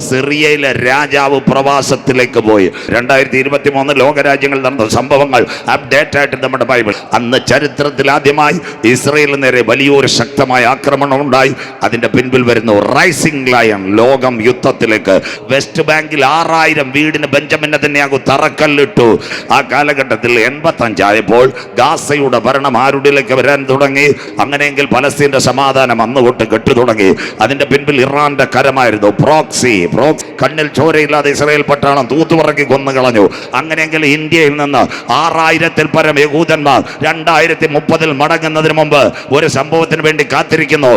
സിറിയയിലെ രാജാവ് പ്രവാസത്തിലേക്ക് പോയി. 2023 ലോകരാജ്യങ്ങളിൽ നടന്ന സംഭവങ്ങൾ അപ്ഡേറ്റ് ആയിട്ട് നമ്മുടെ ബൈബിൾ. അന്ന് ചരിത്രത്തിൽ ആദ്യമായി ഇസ്രയേലിന് നേരെ വലിയൊരു ശക്തമായ ആക്രമണം ഉണ്ടായി. അതിന്റെ പിൻപിൽ വരുന്നു റൈസിംഗ് ലയൺ. ലോകം യുദ്ധത്തിലേക്ക്. വെസ്റ്റ് ബാങ്കിൽ 6000 വീടിന് ബെഞ്ചമിൻ നെതന്യാഹു തറക്കല്ലിട്ടു. ആ കാലഘട്ടത്തിൽ 85 ആയപ്പോൾ ഗാസയുടെ ഭരണം ആരുടെയിലേക്ക് വരാൻ തുടങ്ങി. അങ്ങനെയെങ്കിൽ പലസ്തീന്റെ സമാധാനം അന്ന് തൊട്ട് കെട്ടു തുടങ്ങി. അതിന്റെ പിൻപിൽ ഇറാന്റെ കരമായിരുന്നു. പ്രോക്സി കണ്ണിൽ ചോരയില്ലാതെ ഇസ്രായേൽ പട്ടാളം തൂത്തുപറക്കി കൊന്നുകളഞ്ഞു. അങ്ങനെയെങ്കിൽ ഇന്ത്യയിൽ നിന്ന് 6000-ൽ പരം യഹൂദന്മാർ 2030 മടങ്ങുന്നതിന് മുമ്പ് ഒരു സംഭവത്തിന് വേണ്ടി കാത്തിരിക്കുന്നു.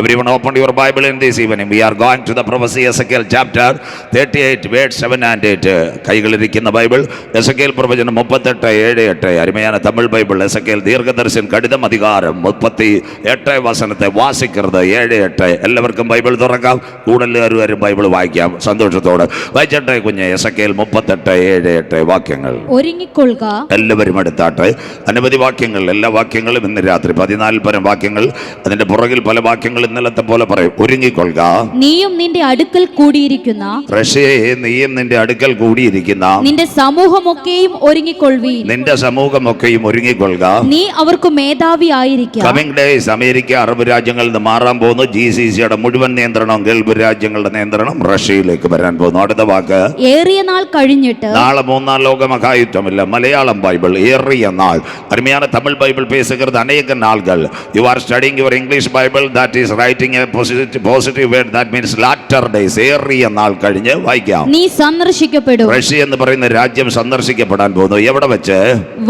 Everyone open your Bible in this evening. We are going to the prophecy Ezekiel chapter 38 verse 7 and 8. കൈകളിരിക്കുന്ന Bible Ezekiel പ്രവചനം 38:7-8. അരുമയാണ് തമിഴ് ബൈബിൾ. എസെക്കിയേൽ ദീർഘദർശൻ കടിതം അധികാരം 38 വസനത്തെ വാസിക്കരുത് 7-8. എല്ലാവർക്കും ബൈബിൾ തുറക്കാം. കൂടുതലും ബൈബിൾ വായിക്കാം സന്തോഷത്തോടെ. വായിച്ചട്ടെ കുഞ്ഞ്. എസെക്കിയേൽ 38:7-8 വാക്യങ്ങൾ. ഒരുങ്ങിക്കൊള്ളുക. എല്ലാവരും എടുത്താട്ടെ. അനവധി വാക്യങ്ങൾ. എല്ലാ വാക്യങ്ങളും ഇന്ന് രാത്രി 14 പരം വാക്യങ്ങൾ. അതിന്റെ പുറകിൽ പല വാക്യങ്ങൾ ഇന്നലത്തെ പോലെ പറയും. ഒരുങ്ങിക്കൊള്ളുക. നീയും നിന്റെ അടുക്കൽ കൂടിയിരിക്കുന്ന റഷ്യയെ, നീയും നിന്റെ അടുക്കൽ കൂടിയിരിക്കുന്ന നിന്റെ സമൂഹമൊക്കെയും ഒരുങ്ങിക്കൊള്ളുവീൻ. നിന്റെ സമൂഹമൊക്കെയും ഒരുങ്ങിക്കൊള്ളുക. നീ അവർക്ക് മേധാവി ആയിരിക്കുക. കമ്മിങ് ഡേയ്സ് അമേരിക്ക അറബ് രാജ്യങ്ങളിൽ നിന്ന് മാറാൻ പോകുന്നു. GCCയുടെ മുഴുവൻ നിയന്ത്രണം, ഗൾഫ് രാജ്യങ്ങളുടെ നിയന്ത്രണം റഷ്യയിലേക്ക് വരാൻ പോകുന്നു. അടുത്ത വാക്ക് ഏറിയ നാൾ കഴിഞ്ഞിട്ട്. നാളെ 3-ാം ലോക മഹായുദ്ധമില്ല. മലയാളം ബൈബിൾ ഏറിയ നാൾ. അരുമയാണ് തമിഴ് ബൈബിൾ പേസുകൃത് അനേക നാളുകൾ. You are studying your English Bible that is writing a positive word that means latter days. ഏറിയ നാൾ കഴിഞ്ഞ് വായിക്കാം. നീ സന്ദർശിക്കപ്പെടും. റഷ്യ എന്ന് പറയുന്ന രാജ്യം സന്ദർശിക്കപ്പെടാൻ പോകുന്നു. എവിടെ വെച്ച്?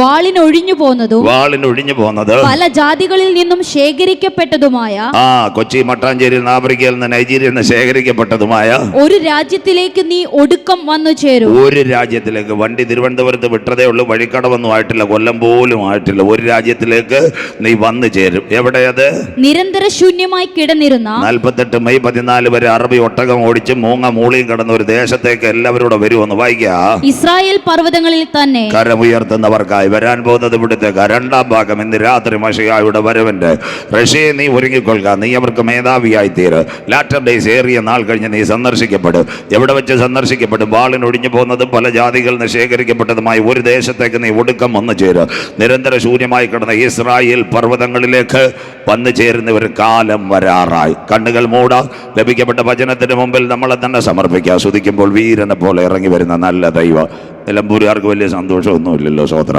വാളിനൊഴിഞ്ഞു പോകുന്നത് പല ജാതികളിൽ നിന്നും ശേഖരിക്കപ്പെട്ടതുമായ കൊച്ചി, മട്ടാഞ്ചേരിയിൽ നിന്ന്, ആഫ്രിക്കയിൽ നിന്ന്, നൈജീരിയയിൽ നിന്ന് ശേഖരിക്കപ്പെട്ടതുമായ ഒരു രാജ്യത്തിലേക്ക് നീ ഒടുക്കം വന്നു ചേരും. ഒരു രാജ്യത്തിലേക്ക്. വണ്ടി തിരുവനന്തപുരത്ത് വിട്ടതേ ഉള്ളൂ. വഴിക്കടവൊന്നും ആയിട്ടില്ല. കൊല്ലം പോലും ആയിട്ടില്ല. ഒരു രാജ്യത്തിലേക്ക് നീ വന്നു ചേരും. എവിടെയത്? നിരന്തര ശൂന്യമായി കിടന്നിരുന്ന 48 മെയ് 14 വരെ അറബി ഒട്ടകം ഓടിച്ച് മൂളിയും കിടന്ന ഒരു ദേശത്തേക്ക് എല്ലാവരോടും വരുമെന്ന് വായിക്കുക. ഇസ്രായേൽ പർവ്വതങ്ങളിൽ തന്നെ കരമുയർത്തുന്നവർക്കായി വരാൻ പോകുന്നത് ഇവിടുത്തേക്ക് 2-ാം ഭാഗം. ഇന്ന് രാത്രി മശിഹായുടെ വരവിന്റെ. റഷ്യയെ നീ ഒരുങ്ങിക്കൊള്ളുക. നീ അവർക്ക് മേധാവിയായി തീര്. ലാറ്റർ ഡേയ്സ് ഏറിയ നാൾ കഴിഞ്ഞ് നീ സന്ദർശിക്കപ്പെടും. എവിടെ വെച്ച് സന്ദർശിക്കപ്പെടും? വാളിനൊഴിഞ്ഞു പോകുന്നതും പല ജാതികളിൽ നിന്ന് ശേഖരിക്കപ്പെട്ടതുമായ ഒരു ദേശത്തേക്ക് നീ ഒടുക്കം വന്നു ചേരും. നിരന്തര ശൂന്യമായി കിടന്ന ഇസ്രായേൽ പർവ്വതങ്ങളിലേക്ക് വന്നു ചേരുന്ന ഒരു കാലം വരാറായി. കണ്ണുകൾ മൂടാം. ലഭിക്കപ്പെട്ട വചനത്തിന് മുമ്പിൽ നമ്മളെ തന്നെ സമർപ്പിക്കുക. ശ്രുതിക്കുമ്പോൾ വീരനെ പോലെ ഇറങ്ങി വരുന്ന നല്ല ദൈവം. നിലമ്പൂരുകാർക്ക് വലിയ സന്തോഷമൊന്നുമില്ലല്ലോ. സ്വത്ര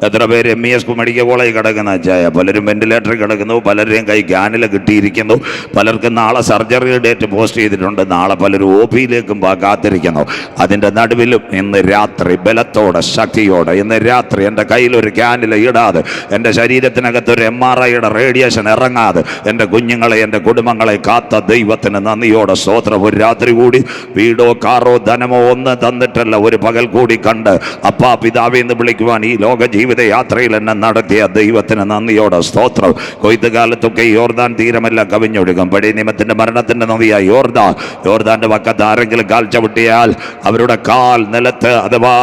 എത്ര പേര് MES മെഡിക്കൽ കോളേജ് കിടക്കുന്ന അച്ചായ. പലരും വെന്റിലേറ്ററിൽ കിടക്കുന്നു. പലരുടെയും കൈ ക്യാനിൽ കിട്ടിയിരിക്കുന്നു. പലർക്കും നാളെ സർജറി ഡേറ്റ് പോസ്റ്റ് ചെയ്തിട്ടുണ്ട്. നാളെ പലരും OP-യിലേക്കും കാത്തിരിക്കുന്നു. അതിൻ്റെ നടുവിലും ഇന്ന് രാത്രി ബലത്തോടെ, ശക്തിയോടെ, ഇന്ന് രാത്രി എൻ്റെ കയ്യിലൊരു ക്യാനിൽ ഇടാതെ, എൻ്റെ ശരീരത്തിനകത്തൊരു MRIയുടെ റേഡിയേഷൻ ഇറങ്ങാതെ എൻ്റെ കുഞ്ഞുങ്ങളെ, എൻ്റെ കുടുംബങ്ങളെ കാത്ത ദൈവത്തിന് നന്ദിയോടെ സ്തോത്രം. ഒരു രാത്രി കൂടി വീടോ കാറോ ധനമോ ഒന്നും തന്നിട്ടല്ല, ഒരു പകൽ കൂടി കണ്ട് അപ്പാ പിതാവേ എന്ന് വിളിക്കുവാൻ ഈ ലോക ജീവിത യാത്രയിൽ എന്നെ നടത്തിയ ദൈവത്തിന് നന്ദിയോടെ സ്തോത്രം. കൊയ്ത്തുകാലത്തൊക്കെ യോർദാൻ തീരമെല്ലാം കവിഞ്ഞൊഴുകും. പഴയ നിയമത്തിന്റെ മരണത്തിന്റെ നദിയായി യോർദാന്റെ വക്കത്ത് ആരെങ്കിലും കാൽ ചവിട്ടിയാൽ അവരുടെ കാൽ നിലത്ത് അഥവാ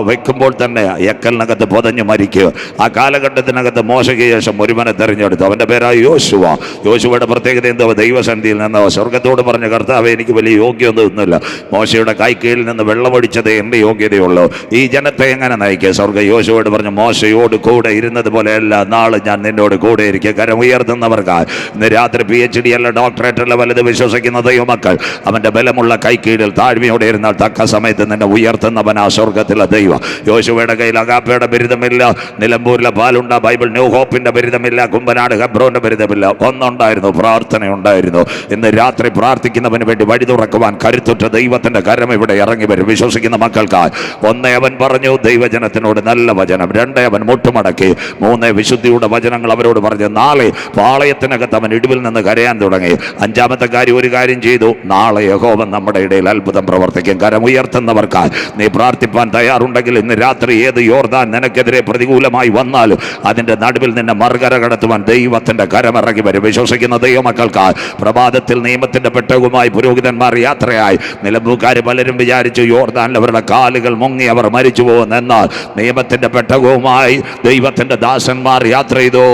വെക്കുമ്പോൾ തന്നെ എക്കലിനകത്ത് പൊതഞ്ഞു മരിക്കുക. ആ കാലഘട്ടത്തിനകത്ത് മോശയ്ക്ക് ശേഷം ഒരുവനെ തെരഞ്ഞെടുത്തു. അവന്റെ പേരായി യോശുവ. യോശുവയുടെ പ്രത്യേകത എന്തോ? ദൈവസന്നിധിയിൽ നിന്ന് സ്വർഗത്തോട് പറഞ്ഞ കർത്താവേ, എനിക്ക് വലിയ യോഗ്യമൊന്നുമില്ല. മോശയുടെ കൈക്കീഴിൽ നിന്ന് വെള്ളമൊടിച്ചതേ എൻ്റെ യോഗ്യതയുള്ളൂ. ഈ ജനത്തെ എങ്ങനെ നയിക്കുക? സ്വർഗ യോശുവോട് പറഞ്ഞു, മോശയോട് കൂടെ ഇരുന്നത് പോലെയല്ല നാളെ ഞാൻ നിന്നോട് കൂടെ ഇരിക്കുക. കരം ഉയർത്തുന്നവർക്കായി ഇന്ന് രാത്രി PhD അല്ല ഡോക്ടറേറ്റ് അല്ല വലുത് വിശ്വസിക്കുന്ന ദൈവമക്കൾ അവന്റെ ബലമുള്ള കൈക്കീഴിൽ താഴ്മയോടെ ഇരുന്നാൽ തക്ക സമയത്ത് നിന്നെ ഉയർത്തുന്നവനാ സ്വർഗത്തിലെ ദൈവം. യോശുവയുടെ കയ്യിൽ അഗാപ്പയുടെ ബിരുദമില്ല. നിലമ്പൂരിലെ പാലുണ്ട ബൈബിൾ ന്യൂ ഹോപ്പിന്റെ ബിരുദമില്ല. കുമ്പനാട് ഹെബ്രോന്റെ ബിരുദമില്ല. ഒന്നുണ്ടായിരുന്നു, പ്രാർത്ഥനയുണ്ടായിരുന്നു. ഇന്ന് രാത്രി പ്രാർത്ഥിക്കുന്നവന് വേണ്ടി വഴി തുറക്കുവാൻ കരുത്തുറ്റ ദൈവത്തിന്റെ കരം ഇവിടെ ഇറങ്ങി വരും. വിശ്വസിക്കുന്ന മക്കൾക്കായി 1 അവൻ പറഞ്ഞു ദൈവജനത്തിനോട് നല്ല വചനം. 2 അവൻ മുട്ടുമടക്കി. 3 വിശുദ്ധിയുടെ വചനങ്ങൾ അവരോട് പറഞ്ഞു. 4 പാളയത്തിനകത്ത് അവൻ ഇടിവിൽ നിന്ന് കരയാൻ തുടങ്ങി. 5-ാമത്തെ കാര്യം ഒരു കാര്യം ചെയ്തു. നാളെ യഹോവ നമ്മുടെ ഇടയിൽ അത്ഭുതം പ്രവർത്തിക്കും. കരം ഉയർത്തുന്നവർക്കായി നീ പ്രാർത്ഥിപ്പാൻ തയ്യാറുണ്ടെങ്കിൽ ഇന്ന് രാത്രി ഏത് യോർദാൻ നിനക്കെതിരെ പ്രതികൂലമായി വന്നാലും അതിന്റെ നടുവിൽ നിന്നെ മറുകര കടത്തുവാൻ ദൈവത്തിന്റെ കരമിറങ്ങി വരും. വിശ്വസിക്കുന്ന ദൈവമക്കൾക്കായി പ്രഭാതത്തിൽ നിയമത്തിന്റെ പെട്ടകവുമായി പുരോഹിതന്മാർ യാത്രയായി. നിലമ്പൂക്കാർ പലരും വിചാരിച്ചു യോർദാനിൽ അവരുടെ കാലുകൾ മുങ്ങി അവർ മരിച്ചു പോകുന്നു. എന്നാൽ നിയമത്തിന്റെ പെട്ടകവുമായി സഞ്ചിയുമായി ദൈവത്തിന്റെ ദാസന്മാർ യാത്ര ചെയ്തു.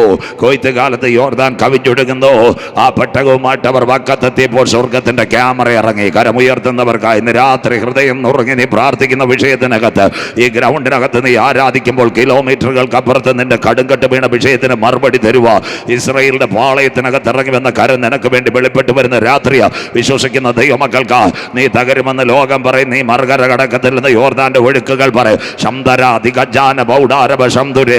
കൊയ്ത്ത് കാലത്ത് യോർദാൻ കവിഞ്ഞൊഴുകുന്നു. ആ പെട്ടകവുമായിട്ട് അവർ വക്കത്തെത്തിയപ്പോൾ സ്വർഗത്തിന്റെ ക്യാമറ ഇറങ്ങി. കരമുയർത്തുന്നവർക്കായി ഇന്ന് രാത്രി ഹൃദയം നുറുങ്ങി നീ പ്രാർത്ഥിക്കുന്ന വിഷയത്തിനകത്ത്, ഈ ഗ്രൗണ്ടിനകത്ത് നീ ആരാധിക്കുമ്പോൾ കിലോമീറ്ററുകൾക്ക് അപ്പുറത്ത് നിന്റെ കടുങ്കട്ട് വീണ വിഷയത്തിന് മറുപടി തരുക. ഇസ്രായേലിന്റെ പാളയത്തിനകത്ത് ഇറങ്ങി വന്ന കരം നിനക്ക് വേണ്ടി വെളിപ്പെട്ട് വരുന്ന രാത്രിയാ. വിശ്വസിക്കുന്ന ദൈവമക്കൾക്ക് നീ തകരുമെന്ന് ലോകം പറയും. നീ മറുകര കടക്കത്തിൽ നിന്ന് യോർദാന്റെ ഒഴുക്കുകൾ പറയും.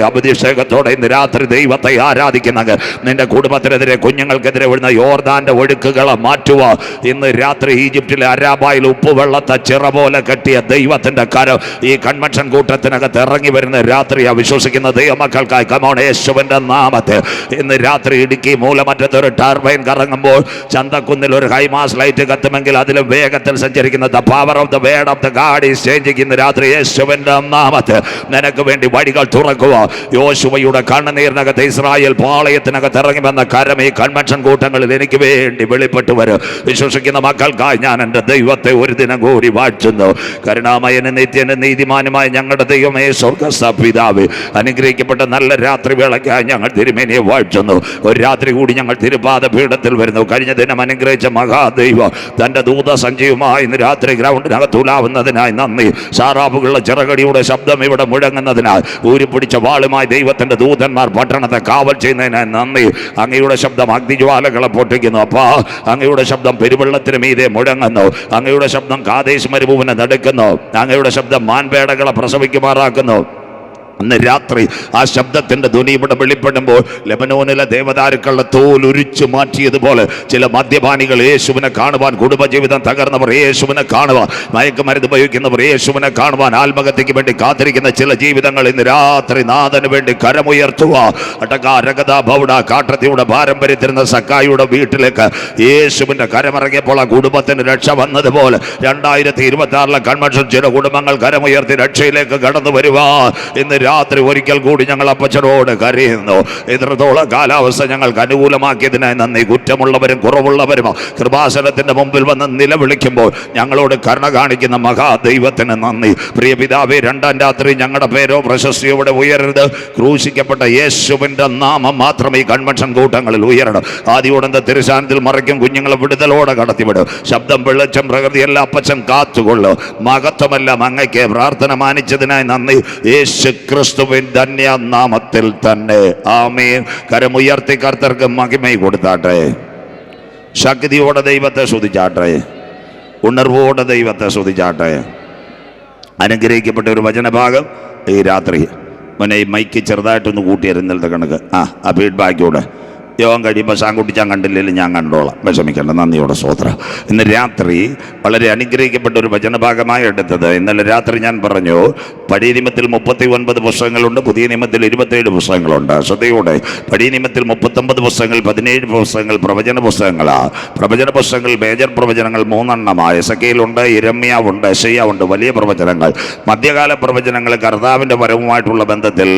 അഭിഷേകത്തോടെ ഇന്ന് രാത്രി ദൈവത്തെ ആരാധിക്കുന്നെങ്കിൽ നിന്റെ കുടുംബത്തിനെതിരെ, കുഞ്ഞുങ്ങൾക്കെതിരെ വിടുന്ന യോർദാന്റെ ഒഴുക്കുകളെ മാറ്റുക. ഇന്ന് രാത്രി ഈജിപ്തിലെ അരാബായിൽ ഉപ്പുവെള്ളത്തെ ചിറ പോലെ കെട്ടിയ ദൈവത്തിന്റെ കരം ഈ കൺവെൻഷൻ കൂട്ടത്തിനകത്ത് ഇറങ്ങി വരുന്ന രാത്രിയാ. വിശ്വസിക്കുന്ന ദൈവമക്കൾക്കായി കമോൺ, യേശുവിന്റെ നാമത്തിൽ ഇന്ന് രാത്രി ഇടുക്കി മൂലമറ്റത്തൊരു ടർബൈൻ കറങ്ങുമ്പോൾ ചന്തക്കുന്നിൽ ഒരു ഹൈമാസ് ലൈറ്റ് കത്തുമെങ്കിൽ അതിലും വേഗത്തിൽ സഞ്ചരിക്കുന്ന the power of the word of the God is changing. ഇന്ന് രാത്രി യേശുവിന്റെ നാമത്തിൽ നിനക്ക് വേണ്ടി വഴികൾ തുറക്കുക. യോശുവയുടെ കണ്ണുനീരിനകത്ത് ഇസ്രായേൽ പാളയത്തിനകത്ത് ഇറങ്ങി വന്ന കരം ഈ കൺവെൻഷൻ കൂട്ടങ്ങളിൽ എനിക്ക് വേണ്ടി വെളിപ്പെട്ടു വരും. വിശ്വസിക്കുന്ന മക്കൾക്കായി ഞാൻ എൻ്റെ ദൈവത്തെ ഒരു ദിനം കൂടി വാഴ്ത്തുന്നു. കരുണാമയനും നിത്യനും നീതിമാനുമായ ഞങ്ങളുടെ ദൈവമേ, സ്വർഗ്ഗസ്ഥ പിതാവേ, അനുഗ്രഹിക്കപ്പെട്ട നല്ല രാത്രി വേളയ്ക്കായി ഞങ്ങൾ തിരുമേനിയെ വാഴ്ത്തുന്നു. ഒരു രാത്രി കൂടി ഞങ്ങൾ തിരുപാദ പീഠത്തിൽ വരുന്നു. കഴിഞ്ഞ ദിനം അനുഗ്രഹിച്ച മഹാദൈവം തൻ്റെ ദൂത സഞ്ചിയുമായി ഇന്ന് രാത്രി ഗ്രൗണ്ടിനകത്ത് ഉലാവുന്നതിനായി നന്ദി. സാറാപ്പുകളുടെ ചിറകടിയുടെ ശബ്ദം ഇവിടെ മുഴങ്ങുന്നതിനാൽ ഊരിപ്പിടിച്ച വാളുമായി ദൈവത്തിൻ്റെ ദൂതന്മാർ പട്ടണത്തെ കാവൽ ചെയ്യുന്നതിനായി നന്ദി. അങ്ങയുടെ ശബ്ദം അഗ്നിജ്വാലകളെ പൊട്ടിക്കുന്നു. അപ്പാ, അങ്ങയുടെ ശബ്ദം പെരുവെള്ളത്തിന് മീതെ മുഴങ്ങുന്നു. അങ്ങയുടെ ശബ്ദം കാദേശ് മരുഭൂമിനെ നടുക്കുന്നു. അങ്ങയുടെ ശബ്ദം മാൻപേടകളെ പ്രസവിക്കുമാറാക്കുന്നു. അന്ന് രാത്രി ആ ശബ്ദത്തിന്റെ ധ്വനി ഇവിടെ വെളിപ്പെടുമ്പോൾ ലെബനോനിലെ ദേവദാരുക്കളുടെ തോൽ ഉരിച്ചു മാറ്റിയതുപോലെ ചില മദ്യപാനികൾ യേശുവിനെ കാണുവാൻ, കുടുംബജീവിതം തകർന്നവർ യേശുവിനെ കാണുവാൻ, മയക്കുമരുന്ന് ഉപയോഗിക്കുന്നവർ യേശുവിനെ കാണുവാൻ, ആത്മഹത്യക്ക് വേണ്ടി കാത്തിരിക്കുന്ന ചില ജീവിതങ്ങൾ ഇന്ന് രാത്രി നാഥന് വേണ്ടി കരമുയർത്തുക. കാട്ടത്തിയുടെ പാരമ്പര്യത്തിരുന്ന സക്കായിയുടെ വീട്ടിലേക്ക് യേശുവിന്റെ കരമിറങ്ങിയപ്പോൾ ആ കുടുംബത്തിന് രക്ഷ വന്നതുപോലെ 2026 കൺവെൻഷൻ ചില കുടുംബങ്ങൾ കരമുയർത്തി രക്ഷയിലേക്ക് കടന്നു വരുക. ഇന്ന് രാത്രി ഒരിക്കൽ കൂടി ഞങ്ങൾ അപ്പച്ചനോട് കരയുന്നു. ഇത്രത്തോളം കാലാവസ്ഥ ഞങ്ങൾക്ക് അനുകൂലമാക്കിയതിനായി നന്ദി. കുറ്റമുള്ളവരും കുറവുള്ളവരും കൃപാസനത്തിന്റെ മുമ്പിൽ വന്ന് നിലവിളിക്കുമ്പോൾ ഞങ്ങളോട് കരുണ കാണിക്കുന്ന മഹാദൈവത്തിന് നന്ദി. പ്രിയ പിതാവേ, രണ്ടാം രാത്രി ഞങ്ങളുടെ പേരോ പ്രശസ്തിയോടെ ഉയരരുത്. ക്രൂശിക്കപ്പെട്ട യേശുവിന്റെ നാമം മാത്രം ഈ കൺവെൻഷൻ കൂട്ടങ്ങളിൽ ഉയരണം. ആദ്യോടെ തിരുശാനത്തിൽ മറയ്ക്കും കുഞ്ഞുങ്ങളെ വിടുതലോടെ കടത്തിവിടും. ശബ്ദം, വെളിച്ചം, പ്രകൃതി എല്ലാം അപ്പച്ചൻ കാത്തുകൊള്ളു. മഹത്വമെല്ലാം അങ്ങയ്ക്ക്. പ്രാർത്ഥന മാനിച്ചതിനായി നന്ദി. യേശു ക്രിസ്തുവിൻ ധന്യ നാമത്തിൽ തന്നെ ആമേൻ. കരമുയർത്തി കർത്തർക്ക് മഹിമ കൊടുത്താട്ടെ. ശക്തിയോടെ ദൈവത്തെ സ്തുതിച്ചാട്ടെ. ഉണർവോടെ ദൈവത്തെ സ്തുതിച്ചാട്ടെ. അനുഗ്രഹിക്കപ്പെട്ട ഒരു വചനഭാഗം ഈ രാത്രി. മുന്നേ ഈ മൈക്ക് ചെറുതായിട്ടൊന്ന് കൂട്ടിയിരുന്നത്തെ കണക്ക് ആ ഫീഡ്ബാക്കോടെ യോഗം കഴിയുമ്പോൾ സാങ്കുട്ടിച്ചാൻ കണ്ടില്ലെങ്കിൽ ഞാൻ കണ്ടോളാം. വിഷമിക്കേണ്ട. നന്ദിയോടെ സ്തോത്രം. ഇന്ന് രാത്രി വളരെ അനുഗ്രഹിക്കപ്പെട്ട ഒരു വചനഭാഗമായി എടുത്തത്. ഇന്നലെ രാത്രി ഞാൻ പറഞ്ഞു, പഴയ നിയമത്തിൽ 39 പുസ്തകങ്ങളുണ്ട്, പുതിയ നിയമത്തിൽ 27 പുസ്തകങ്ങളുണ്ട്. ശ്രദ്ധയോടെ, പഴയ നിയമത്തിൽ 39 പുസ്തകങ്ങൾ, 17 പുസ്തകങ്ങൾ പ്രവചന പുസ്തകങ്ങളാണ്. പ്രവചന പുസ്തകങ്ങൾ മേജർ പ്രവചനങ്ങൾ 3 എണ്ണമാണ്. എസെക്കിയേലുണ്ട്, യിരെമ്യാവുണ്ട്, യെശയ്യാവുണ്ട്. വലിയ പ്രവചനങ്ങൾ. മധ്യകാല പ്രവചനങ്ങൾ കർത്താവിൻ്റെ വരവുമായിട്ടുള്ള ബന്ധത്തിൽ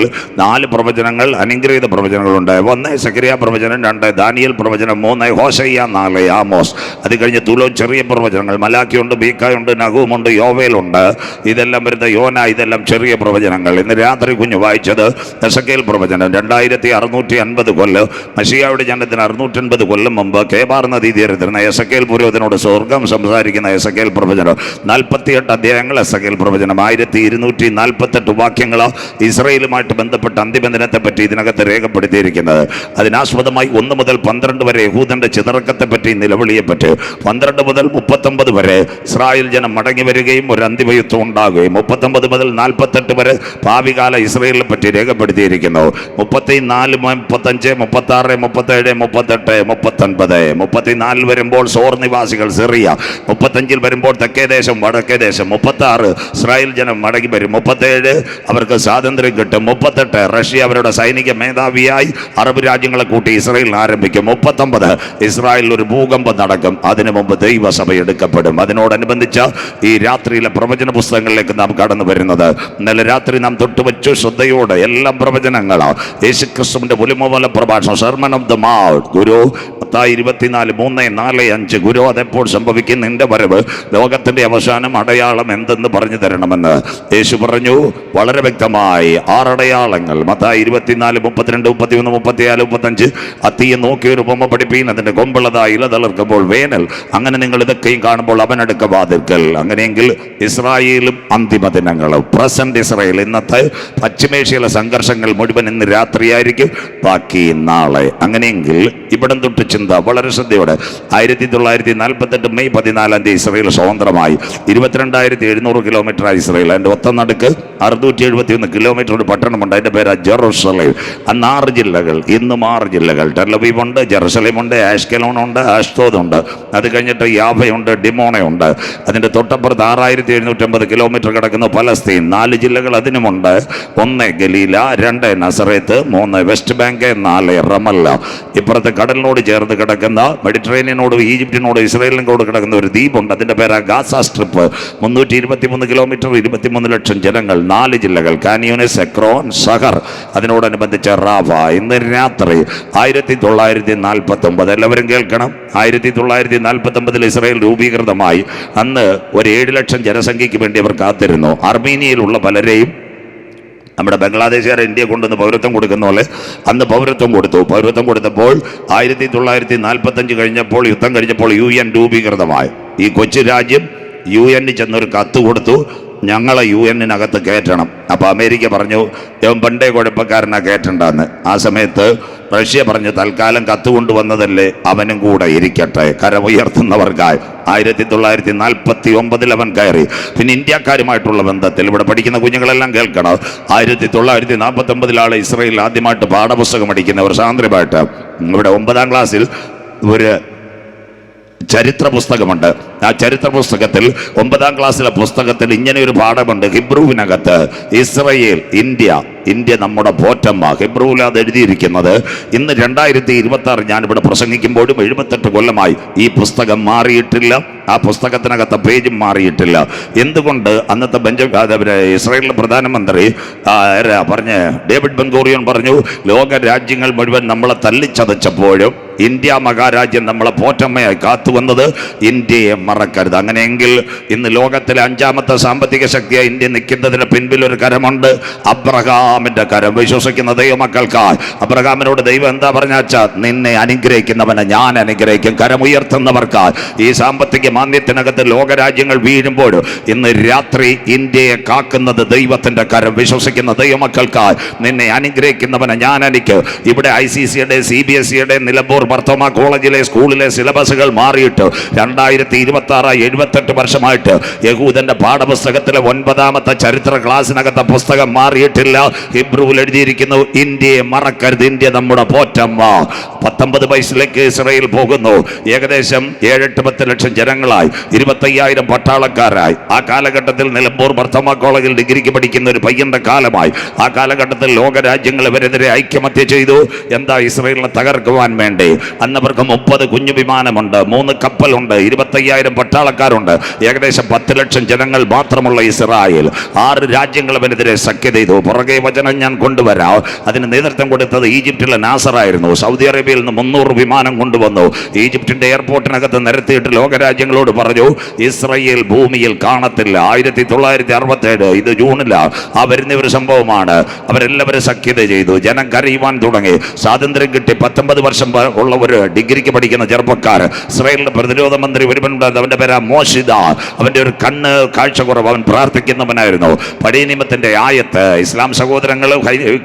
4 പ്രവചനങ്ങൾ, അനുഗ്രഹീത പ്രവചനങ്ങളുണ്ട്. 1 സെഖര്യാ പ്രവചനം, 2 ദാനിയേൽ പ്രവചനം, 3 ഹോശയ്യ, 4 ആമോസ്. അത് കഴിഞ്ഞ് തുലോൻ ചെറിയ പ്രവചനങ്ങൾ, മലാക്കിയുണ്ട്, മീഖായുണ്ട്, നഹൂമുണ്ട്, യോവേലുണ്ട്. ഇതെല്ലാം വരുന്ന യോന. ഇതെല്ലാം ചെറിയ പ്രവചനങ്ങൾ. ഇന്ന് രാത്രി കുഞ്ഞ് വായിച്ചത് എസെക്കിയേൽ പ്രവചനം. 2650 കൊല്ലം മശിയായുടെ ജനനത്തിന് 650 കൊല്ലം മുമ്പ് കേബാർ നദീ തീരത്തിരുന്ന എസെക്കിയേൽ പുരോഹിതനോട് സ്വർഗം സംസാരിക്കുന്ന എസെക്കിയേൽ പ്രവചനം. 48 അധ്യായങ്ങൾ എസെക്കിയേൽ പ്രവചനം. 1248 വാക്യങ്ങൾ ഇസ്രായേലുമായിട്ട് ബന്ധപ്പെട്ട അന്തിമദിനത്തെ പറ്റി ഇതിനകത്ത് രേഖപ്പെടുത്തിയിരിക്കുന്നത്. അതിനാസ്പദമായി 1 മുതൽ 12 വരെ യഹൂദന്റെ ചിതറക്കത്തെ പറ്റി, നിലവിളിയെപ്പറ്റി. 12 മുതൽ 39 വരെ ഇസ്രായേൽ ജനം മടങ്ങി വരികയും ഒരു അന്തിമയുദ്ധം ഉണ്ടാകുകയും. 39 മുതൽ 48 വരെ ഭാവികാല ഇസ്രായേലിനെ പറ്റി രേഖപ്പെടുത്തിയിരിക്കുന്നു. 34, 35, 36, 37, 38, 39. 34 വരുമ്പോൾ സോർ നിവാസികൾ സിറിയ. 35 വരുമ്പോൾ തെക്കേ ദേശം, വടക്കേ ദേശം. 36 ഇസ്രായേൽ ജനം മടങ്ങി വരും. 37 അവർക്ക് സ്വാതന്ത്ര്യം കിട്ടും. 38 റഷ്യ അവരുടെ സൈനിക മേധാവിയായി അറബ് രാജ്യങ്ങളെ കൂട്ടി ഇസ്രായേലിൽ ആരംഭിക്കും. 39 ഇസ്രായേലിൽ ഒരു ഭൂകമ്പം നടക്കും. അതിനു മുമ്പ് ദൈവസഭ എടുക്കപ്പെടും. അതിനോടനുബന്ധിച്ച ഈ രാത്രിയിലെ പ്രവചന പുസ്തകങ്ങളിലേക്ക് നാം കടന്നു വരുന്നത്. ഇന്നലെ രാത്രി നാം തൊട്ടുവച്ചു ശ്രദ്ധയോടെ എല്ലാം പ്രവചനങ്ങളാണ്. യേശുക്രിസ്തുവിന്റെ ഒലിമല പ്രഭാഷണം, സെർമൺ ഓഫ് ദ മൗണ്ട്. ഗുരു 24:3-4-5 ഗുരു അതെപ്പോൾ സംഭവിക്കും, നിന്റെ വരവ്, ലോകത്തിന്റെ അവസാനം, അടയാളം എന്തെന്ന് പറഞ്ഞു തരണമെന്ന് യേശു പറഞ്ഞു വളരെ വ്യക്തമായി. 6 അടയാളങ്ങൾ. മത്തായി 24:32-33-34-35 അത്തിയെ നോക്കി ഒരു ഉപമ പഠിപ്പീൻ, അതിന്റെ കൊമ്പുള്ളതാ ഇല തളർക്കുമ്പോൾ വേനൽ. അങ്ങനെ നിങ്ങൾ ഇതൊക്കെയും കാണുമ്പോൾ അവനടുക്ക വാതിൽക്കൽ. അങ്ങനെയെങ്കിൽ ഇസ്രായേലും അന്തിമ ദിനങ്ങളും, പ്രസന്റ് ഇസ്രായേൽ. ഇന്നത്തെ പശ്ചിമേഷ്യയിലെ സംഘർഷങ്ങൾ മുഴുവൻ ഇന്ന് രാത്രിയായിരിക്കും, ബാക്കി നാളെ. അങ്ങനെയെങ്കിൽ ഇവിടം തൊട്ട് ചിന്ത വളരെ ശ്രദ്ധയോടെ. 1948 മെയ് 14 ഇസ്രായേൽ സ്വതന്ത്രമായി. 22,700 കിലോമീറ്റർ ഇസ്രായേൽ. അതിന്റെ ഒത്ത നടുക്ക് 671 കിലോമീറ്റർ ഒരു പട്ടണമുണ്ട്, അതിന്റെ പേര് ജെറുസലേം. അന്ന് 6 ജില്ലകൾ, ഇന്നും 6 ജില്ലകൾ. ടെലവീവ് ഉണ്ട്, ജെറുസലേം ഉണ്ട്, ആഷ്കലോൺ ഉണ്ട്, അഷ്തോദ് ഉണ്ട്. അത് കഴിഞ്ഞിട്ട് യാഫയുണ്ട്, ഡിമോണയുണ്ട്. അതിന്റെ തൊട്ടപ്പുറത്ത് 6,750 കിലോമീറ്റർ കിടക്കുന്ന പലസ്തീൻ. 4 ജില്ലകൾ അതിനുമുണ്ട്. 1 ഗലീല, 2 നസറേത്ത്, 3 വെസ്റ്റ് ബാങ്ക്, 4 റമല്ല. ഇപ്പുറത്ത് കടലിനോട് ചേർന്ന് കിടക്കുന്ന, മെഡിറ്ററേനിയനോട് ഈജിപ്തിനോട് ഇസ്രായേലിനോട് കിടക്കുന്ന ഒരു ദ്വീപുണ്ട്, അതിന്റെ പേര് ഗാസ സ്ട്രിപ്പ്. 323 കിലോമീറ്റർ, 23 ലക്ഷം ജനങ്ങൾ. 4 ജില്ലകൾ, കാനിയോനിസ്, എക്രോൻ, സഹർ. അതിനോടനുബന്ധിച്ച് റാഫ. ഇന്ന് രാത്രി 1949, എല്ലാവരും കേൾക്കണം, 1949 ഇസ്രായേൽ രൂപീകൃതമായി. അന്ന് ഒരു 7 ലക്ഷം ജനസംഖ്യയ്ക്ക് വേണ്ടി അവർ കാത്തിരുന്നു. അർമീനിയയിലുള്ള പലരെയും നമ്മുടെ ബംഗ്ലാദേശുകാർ ഇന്ത്യ കൊണ്ടുവന്ന് പൗരത്വം കൊടുക്കുന്ന പോലെ അന്ന് പൗരത്വം കൊടുത്തു. പൗരത്വം കൊടുത്തപ്പോൾ 1945 കഴിഞ്ഞപ്പോൾ, യുദ്ധം കഴിഞ്ഞപ്പോൾ UN രൂപീകൃതമായി. ഈ കൊച്ചു രാജ്യം UN ചെന്നൊരു കത്ത് കൊടുത്തു, ഞങ്ങളെ UN-നകത്ത് കയറ്റണം. അപ്പോൾ അമേരിക്ക പറഞ്ഞു ഇവൻ പണ്ടേ കുഴപ്പക്കാരനാ, കയറ്റണ്ടെന്ന്. ആ സമയത്ത് റഷ്യ പറഞ്ഞു തൽക്കാലം കത്ത് കൊണ്ടുവന്നതല്ലേ, അവനും കൂടെ ഇരിക്കട്ടെ, കരമുയർത്തുന്നവർക്കായി. 1949 അവൻ കയറി. പിന്നെ ഇന്ത്യക്കാരുമായിട്ടുള്ള ബന്ധത്തിൽ ഇവിടെ പഠിക്കുന്ന കുഞ്ഞുങ്ങളെല്ലാം കേൾക്കണം. 1949 ഇസ്രായേൽ ആദ്യമായിട്ട് പാഠപുസ്തകം പഠിക്കുന്നവർ സാന്ദ്രമായിട്ട്. ഇവിടെ 9ാം ക്ലാസ്സിൽ ഒരു ചരിത്ര പുസ്തകമുണ്ട്. ആ ചരിത്ര പുസ്തകത്തിൽ 9ാം ക്ലാസ്സിലെ പുസ്തകത്തിൽ ഇങ്ങനെ ഒരു പാഠമുണ്ട്. ഹിബ്രുവിനകത്ത് ഇസ്രായേൽ, ഇന്ത്യ നമ്മുടെ പോറ്റമ്മ. ഹിബ്രുവിൽ അത് എഴുതിയിരിക്കുന്നത്. ഇന്ന് 2026 ഞാനിവിടെ പ്രസംഗിക്കുമ്പോഴും 78 കൊല്ലമായി ഈ പുസ്തകം മാറിയിട്ടില്ല. ആ പുസ്തകത്തിനകത്ത് പേജും മാറിയിട്ടില്ല. എന്തുകൊണ്ട്? അന്നത്തെ ഇസ്രായേലിലെ പ്രധാനമന്ത്രി ഡേവിഡ് ബെൻഗൂറിയോൻ പറഞ്ഞു, ലോക രാജ്യങ്ങൾ മുഴുവൻ നമ്മളെ തല്ലിച്ചതച്ചപ്പോഴും ഇന്ത്യ മഹാരാജ്യം നമ്മളെ പോറ്റമ്മയായി കാത്തുവന്നത്, ഇന്ത്യയെ മറക്കരുത്. അങ്ങനെയെങ്കിൽ ഇന്ന് ലോകത്തിലെ 5ാമത്തെ സാമ്പത്തിക ശക്തിയായി ഇന്ത്യ നിൽക്കുന്നതിന് പിൻപിൽ ഒരു കരമുണ്ട്, അബ്രഹാമിന്റെ കരം. വിശ്വസിക്കുന്ന ദൈവമക്കൾക്കായി അബ്രഹാമിനോട് ദൈവം എന്താ പറഞ്ഞാച്ചാ, നിന്നെ അനുഗ്രഹിക്കുന്നവനെ ഞാൻ അനുഗ്രഹിക്കും. കരമുയർത്തുന്നവർക്കായി ഈ സാമ്പത്തിക മാന്ദ്യത്തിനകത്ത് ലോകരാജ്യങ്ങൾ വീഴുമ്പോൾ ഇന്ന് രാത്രി ഇന്ത്യയെ കാക്കുന്നത് ദൈവത്തിന്റെ കരം. വിശ്വസിക്കുന്ന ദൈവമക്കൾക്കായി നിന്നെ അനുഗ്രഹിക്കുന്നവനെ ഞാൻ അനുഗ്രഹിക്കും. ഇവിടെ ICCയുടെ, CBSEയുടെ, നിലമ്പൂർ ബർത്തോമ കോളേജിലെ സ്കൂളിലെ സിലബസുകൾ മാറിയിട്ട് 2026 78 വർഷമായിട്ട് യഹൂദന്റെ പാഠപുസ്തകത്തിലെ 9ാമത്തെ ചരിത്ര ക്ലാസ്സിനകത്തെ പുസ്തകം മാറിയിട്ടില്ല. ഹിബ്രുവിൽ എഴുതിയിരിക്കുന്നു, ഇന്ത്യയെ മറക്കരുത്, ഇന്ത്യ നമ്മുടെ പോറ്റമ്മ. 19 വയസ്സിലേക്ക് ഇസ്രായേൽ പോകുന്നു. ഏകദേശം 7-10 ലക്ഷം ജനങ്ങളായി, 25,000 പട്ടാളക്കാരായി. ആ കാലഘട്ടത്തിൽ നിലമ്പൂർ ബർത്തോമ കോളേജിൽ ഡിഗ്രിക്ക് പഠിക്കുന്ന ഒരു പയ്യന്റെ കാലമായി. ആ കാലഘട്ടത്തിൽ ലോകരാജ്യങ്ങൾ ഇവരെതിരെ ഐക്യമത്യ ചെയ്തു. എന്താ? ഇസ്രായേലിനെ തകർക്കുവാൻ വേണ്ടി. അന്നവർക്ക് 30 കുഞ്ഞു വിമാനമുണ്ട്, 3 കപ്പലുണ്ട്, 25,000 പട്ടാളക്കാരുണ്ട്. ഏകദേശം 10 ലക്ഷം ജനങ്ങൾ മാത്രമുള്ള ഇസ്രായേൽ 6 രാജ്യങ്ങൾ അവനെതിരെ സഖ്യത ചെയ്തു. പുറകെ വചനം ഞാൻ കൊണ്ടുവരാം. അതിന് നേതൃത്വം കൊടുത്തത് ഈജിപ്തിലെ നാസറായിരുന്നു. സൗദി അറേബ്യയിൽ നിന്ന് 300 വിമാനം കൊണ്ടുവന്നു. ഈജിപ്തിന്റെ എയർപോർട്ടിനകത്ത് നിരത്തിയിട്ട് ലോകരാജ്യങ്ങളോട് പറഞ്ഞു, ഇസ്രായേൽ ഭൂമിയിൽ കാണത്തില്ല. 1967 ഇത് ജൂണിലാണ്. ആ വരുന്ന ഒരു സംഭവമാണ്. അവരെല്ലാവരും സഖ്യത ചെയ്തു. ജനം കരയുവാൻ തുടങ്ങി. സ്വാതന്ത്ര്യം കിട്ടി 19 വർഷം ഉള്ള ഒരു ഡിഗ്രിക്ക് പഠിക്കുന്ന ചെറുപ്പക്കാർ, ഇസ്രായേലിന്റെ പ്രതിരോധ മന്ത്രി ഒരുവനുണ്ടായിരുന്നു. അവന്റെ പേരാ മോഷിദ. അവന്റെ ഒരു കണ്ണ് കാഴ്ചക്കുറവ്. അവൻ പ്രാർത്ഥിക്കുന്നവനായിരുന്നു. പഴയ നിയമത്തിന്റെ ആയത്ത് ഇസ്ലാം സഹോദരങ്ങൾ,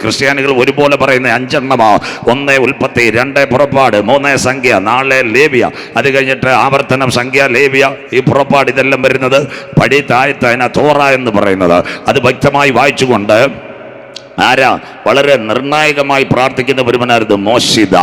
ക്രിസ്ത്യാനികൾ ഒരുപോലെ പറയുന്ന 5 എണ്ണമാ. 1 ഉൽപ്പത്തി, 2 പുറപ്പാട്, 3 സംഖ്യ, 4 ലേവ്യ, അത് കഴിഞ്ഞിട്ട് ആവർത്തനം, സംഖ്യ, ലേവ്യ, ഈ പുറപ്പാട്. ഇതെല്ലാം വരുന്നത് പഴയ ആയത്ത്. അതിനാ തോറ എന്ന് പറയുന്നത്. അത് വ്യക്തമായി വായിച്ചുകൊണ്ട് ആരാ? വളരെ നിർണായകമായി പ്രാർത്ഥിക്കുന്ന ഒരുവനായിരുന്നു മോശിത.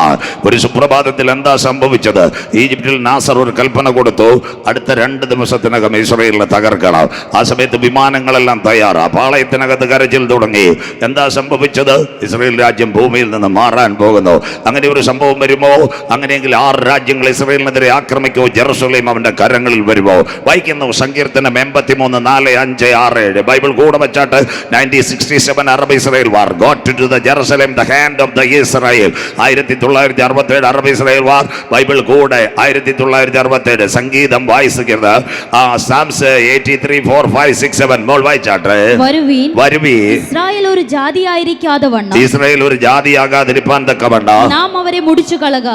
ഒരു സുപ്രഭാതത്തിൽ എന്താ സംഭവിച്ചത്? ഈജിപ്തിൽ നാസർ ഒരു കൽപ്പന കൊടുത്തു, അടുത്ത 2 ദിവസത്തിനകം ഇസ്രായേലിനെ തകർക്കണം. ആ സമയത്ത് വിമാനങ്ങളെല്ലാം തയ്യാറാ, പാളയത്തിനകത്ത് കരച്ചിൽ തുടങ്ങി. എന്താ സംഭവിച്ചത്? ഇസ്രായേൽ രാജ്യം ഭൂമിയിൽ നിന്ന് മാറാൻ പോകുന്നു. അങ്ങനെ ഒരു സംഭവം വരുമോ? അങ്ങനെയെങ്കിൽ 6 രാജ്യങ്ങൾ ഇസ്രായേലിനെതിരെ ആക്രമിക്കോ? ജെറുസലേം അവന്റെ കരങ്ങളിൽ വരുമോ? വായിക്കുന്നു സങ്കീർത്തനം 83, 4, 5, 6, 7. ബൈബിൾ കൂടെ വെച്ചാട്ട് 1967 Arab Israel war got to the Jerusalem the hand of the Israel. 1967 Arab Israel war. Bible കൂടെ 1967 സംഗീതം വായിക്കുന്നത് സാംസ് 83, 4, 5, 6, 7. മോൾ വായിച്ചാട്ടെ. വരുവീൻ ഇസ്രായേൽ ഒരു ജാതിയായിരിക്കാതെ വണ്ണം, ഇസ്രായേൽ ഒരു ജാതിയാകാതിരിപ്പാൻ തക്കവണ്ണം നാം അവരെ മുടിച്ചു കളക.